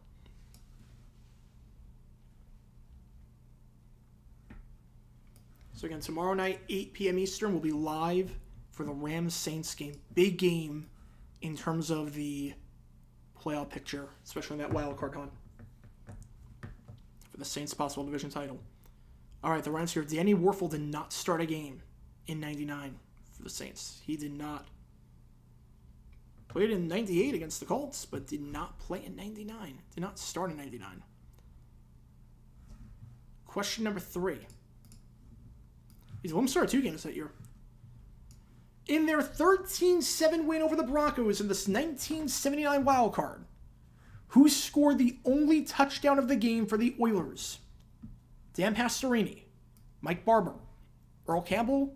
So again, tomorrow night, 8 p.m. Eastern, we'll be live for the Rams-Saints game. Big game in terms of the playoff picture, especially in that wild card hunt for the Saints' possible division title. All right, the Rams here. Danny Warfel did not start a game in 99 for the Saints. He did not. Played in 98 against the Colts, but did not play in 99. Did not start in 99. Question number 3. He's one started 2 games that year. In their 13-7 win over the Broncos in this 1979 wild card, who scored the only touchdown of the game for the Oilers? Dan Pastorini, Mike Barber, Earl Campbell,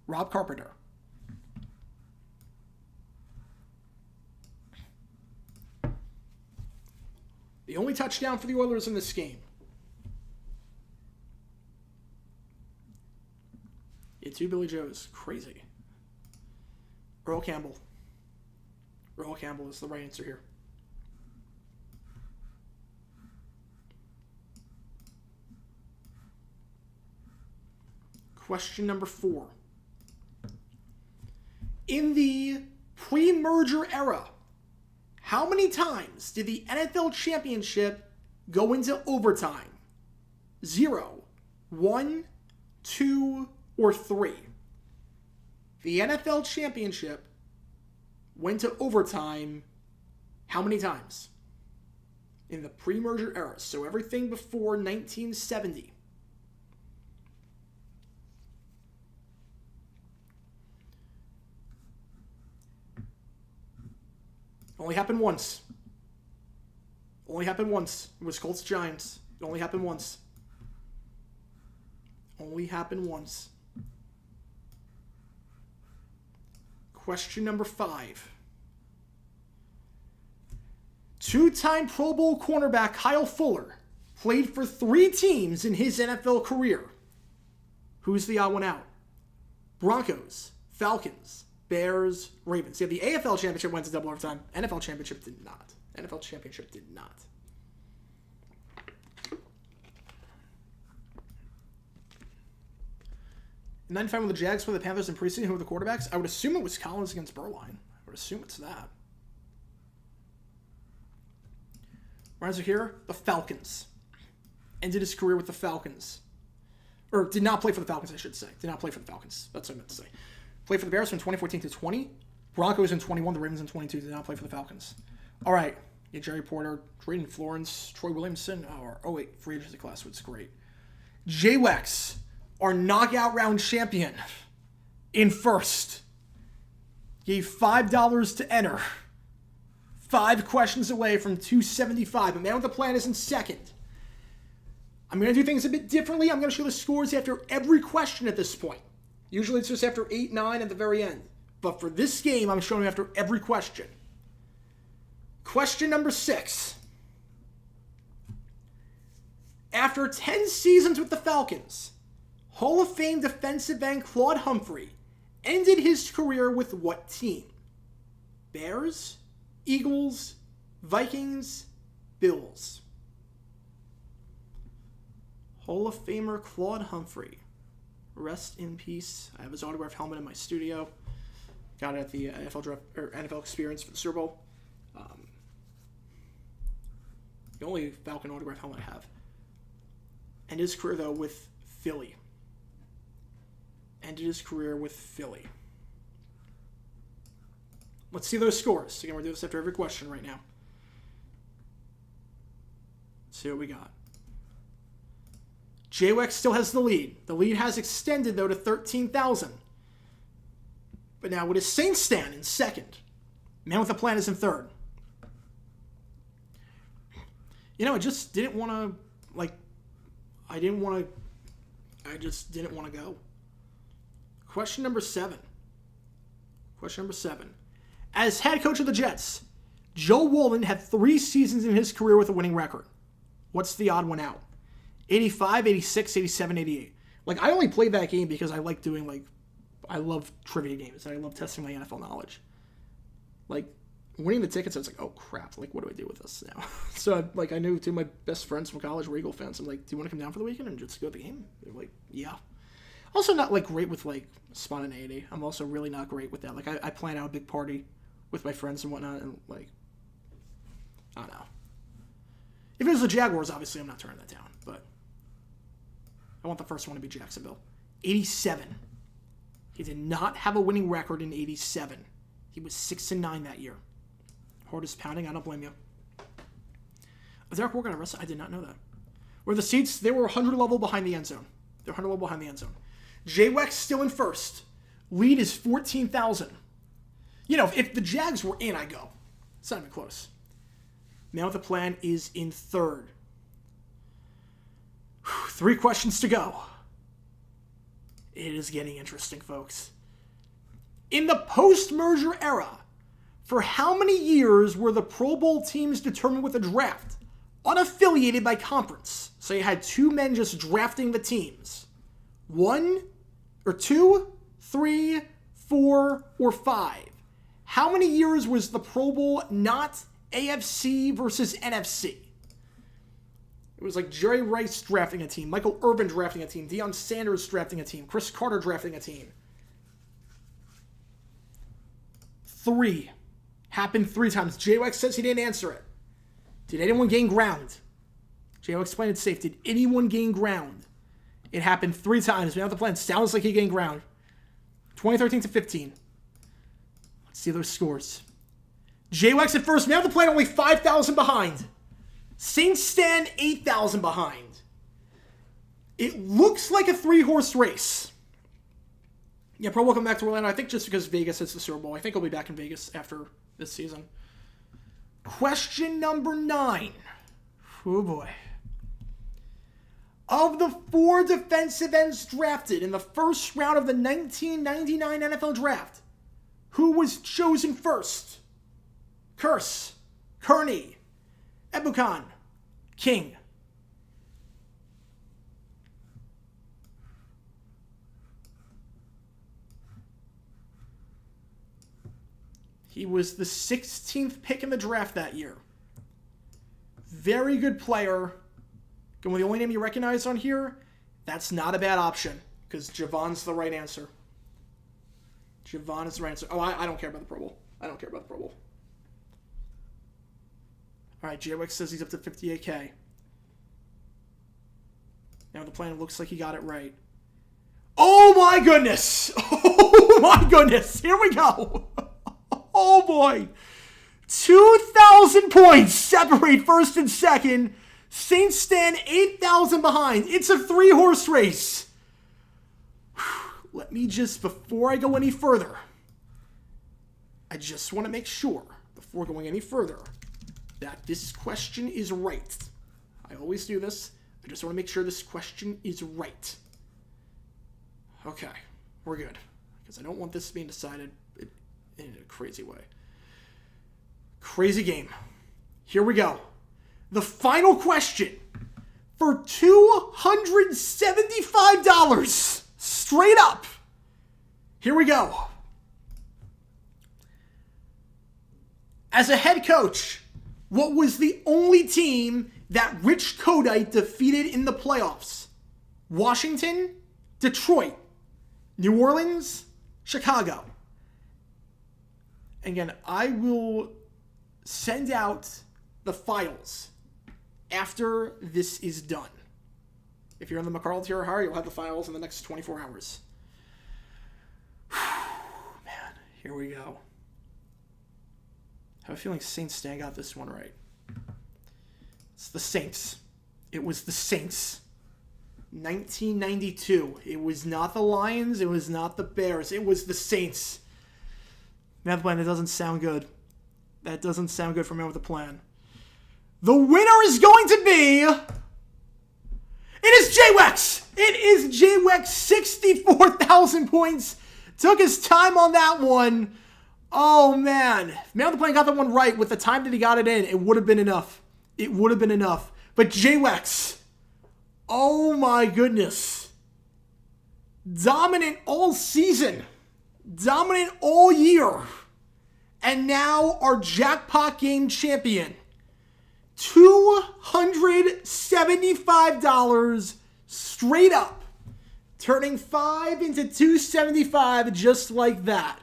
Rob Carpenter. The only touchdown for the Oilers in this game. Yeah, 2 Billy Joes. Crazy. Earl Campbell. Earl Campbell is the right answer here. Question number 4. In the pre-merger era, how many times did the NFL championship go into overtime? 0, 1, 2, or 3? The NFL championship went to overtime how many times? In the pre-merger era, so everything before 1970. Only happened once. Only happened once. It was Colts Giants. It only happened once. Only happened once. Question number 5. 2-time Pro Bowl cornerback Kyle Fuller played for 3 teams in his NFL career. Who's the odd one out? Broncos, Falcons, Bears, Ravens. Yeah, the AFL Championship went to double overtime. NFL Championship did not. NFL Championship did not. In 95 with the Jags for the Panthers in preseason, who were the quarterbacks? I would assume it was Collins against Berline. I would assume it's that. Riser here, the Falcons. Ended his career with the Falcons. Or did not play for the Falcons, I should say. Did not play for the Falcons. That's what I meant to say. Played for the Bears from 2014 to 20. Broncos in 21. The Ravens in 22. Did not play for the Falcons. All right. Yeah, Jerry Porter, Drayden Florence, Troy Williamson. Free agency class was great. JWEX, our knockout round champion, in first. Gave $5 to enter. 5 questions away from 275. A man with a plan is in second. I'm going to do things a bit differently. I'm going to show the scores after every question at this point. Usually it's just after 8, 9 at the very end. But for this game, I'm showing after every question. Question number 6. After 10 seasons with the Falcons, Hall of Fame defensive end Claude Humphrey ended his career with what team? Bears, Eagles, Vikings, Bills. Hall of Famer Claude Humphrey. Rest in peace. I have his autographed helmet in my studio. Got it at the NFL Experience for the Super Bowl. The only Falcon autographed helmet I have. Ended his career, though, with Philly. Ended his career with Philly. Let's see those scores. Again, we're doing this after every question right now. Let's see what we got. JWEX still has the lead. The lead has extended, though, to 13,000. But now, what does Saints stand in second? Man with a Plan is in third. You know, I just didn't want to, I just didn't want to go. Question number 7. As head coach of the Jets, Joe Woolen had 3 seasons in his career with a winning record. What's the odd one out? 85, 86, 87, 88. I only played that game because I like doing, I love trivia games, and I love testing my NFL knowledge. Winning the tickets, I was like, oh, crap. What do I do with this now? So, I knew 2 of my best friends from college were Eagle fans. I'm like, do you want to come down for the weekend and just go to the game? They're like, yeah. Also not, great with, spontaneity. I'm also really not great with that. I plan out a big party with my friends and whatnot, and, I don't know. If it was the Jaguars, obviously I'm not turning that down, but I want the first one to be Jacksonville. 87. He did not have a winning record in 87. He was 6-9 that year. Heart is pounding. I don't blame you. Derek Walker got arrested. I did not know that. Where the seats, they were 100 level behind the end zone. They're 100 level behind the end zone. JWEX still in first. Lead is 14,000. If the Jags were in, I go. It's not even close. Man with a Plan is in third. 3 questions to go. It is getting interesting, folks. In the post-merger era, for how many years were the Pro Bowl teams determined with a draft? Unaffiliated by conference. So you had 2 men just drafting the teams. 1 or 2, 3, 4, or 5. How many years was the Pro Bowl not AFC versus NFC? It was Jerry Rice drafting a team, Michael Irvin drafting a team, Deion Sanders drafting a team, Chris Carter drafting a team. 3. Happened 3 times. JWEX says he didn't answer it. Did anyone gain ground? JWEX playing it safe. Did anyone gain ground? It happened 3 times. Man with the Plan sounds like he gained ground. 2013 to 15. Let's see those scores. JWEX at first. Man with the Plan only 5,000 behind. Saints stand 8,000 behind. It looks like a 3-horse race. Yeah, probably welcome back to Orlando. I think just because Vegas hits the Super Bowl. I think he'll be back in Vegas after this season. Question number 9. Oh boy. Of the 4 defensive ends drafted in the first round of the 1999 NFL Draft, who was chosen first? Curse, Kearney, Ebukan, King. He was the 16th pick in the draft that year. Very good player. Going with the only name you recognize on here, that's not a bad option. because Javon's the right answer. Javon is the right answer. Oh, I don't care about the Pro Bowl. I don't care about the Pro Bowl. All right, JWEX says he's up to 58K. Now the plan looks like he got it right. Oh my goodness! Oh my goodness! Here we go! Oh boy! 2,000 points separate first and second. Saints stand 8,000 behind. It's a 3-horse race. Let me just, before I go any further, I just want to make sure, before going any further, that this question is right. I always do this. I just want to make sure this question is right. Okay, we're good. Because I don't want this being decided in a crazy way. Crazy game. Here we go. The final question for $275 straight up. Here we go. As a head coach, what was the only team that Rich Kodite defeated in the playoffs? Washington, Detroit, New Orleans, Chicago. Again, I will send out the files after this is done. If you're in the McCarl tier or higher, you'll have the files in the next 24 hours. Man, here we go. I have a feeling Saints Stan got this one right. It's the Saints. It was the Saints. 1992. It was not the Lions. It was not the Bears. It was the Saints. Math plan, that doesn't sound good. That doesn't sound good for me with the plan. The winner is going to be... It is JWEX! It is JWEX, 64,000 points. Took his time on that one. Oh, man. If Man with the Plan got that one right with the time that he got it in, it would have been enough. It would have been enough. But JWEX, oh my goodness. Dominant all season. Dominant all year. And now our jackpot game champion. $275 straight up. Turning 5 into 275 just like that.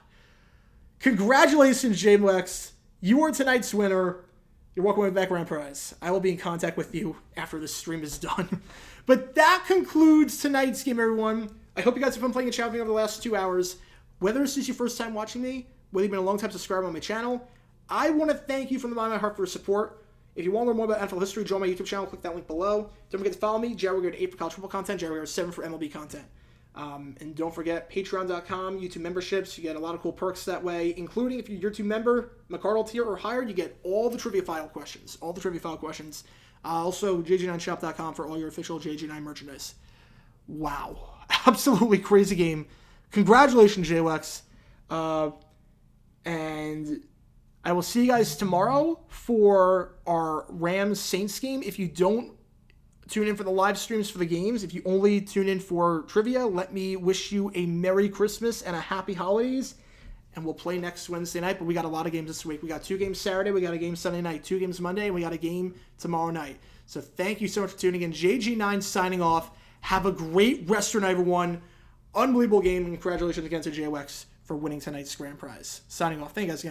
Congratulations, JWEX. You are tonight's winner. You're walking away with background prize. I will be in contact with you after this stream is done. But that concludes tonight's game, everyone. I hope you guys have fun playing and chatting over the last 2 hours. Whether this is your first time watching me, whether you've been a long-time subscriber on my channel, I want to thank you from the bottom of my heart for your support. If you want to learn more about NFL history, join my YouTube channel. Click that link below. Don't forget to follow me, JRWGARD8 for college football content, JRWGARD7 for MLB content. And don't forget, patreon.com, YouTube memberships. You get a lot of cool perks that way, including if you're a YouTube member, McCardle tier or higher, you get all the trivia file questions. Also, JG9shop.com for all your official JG9 merchandise. Wow. Absolutely crazy game. Congratulations, JWEX. And I will see you guys tomorrow for our Rams-Saints game. If you don't tune in for the live streams for the games, if you only tune in for trivia, let me wish you a Merry Christmas and a Happy Holidays. And we'll play next Wednesday night, but we got a lot of games this week. We got 2 games Saturday, we got a game Sunday night, 2 games Monday, and we got a game tomorrow night. So thank you so much for tuning in. JG9 signing off. Have a great rest of your night, everyone. Unbelievable game, and congratulations again to JWEX for winning tonight's grand prize. Signing off. Thank you guys again.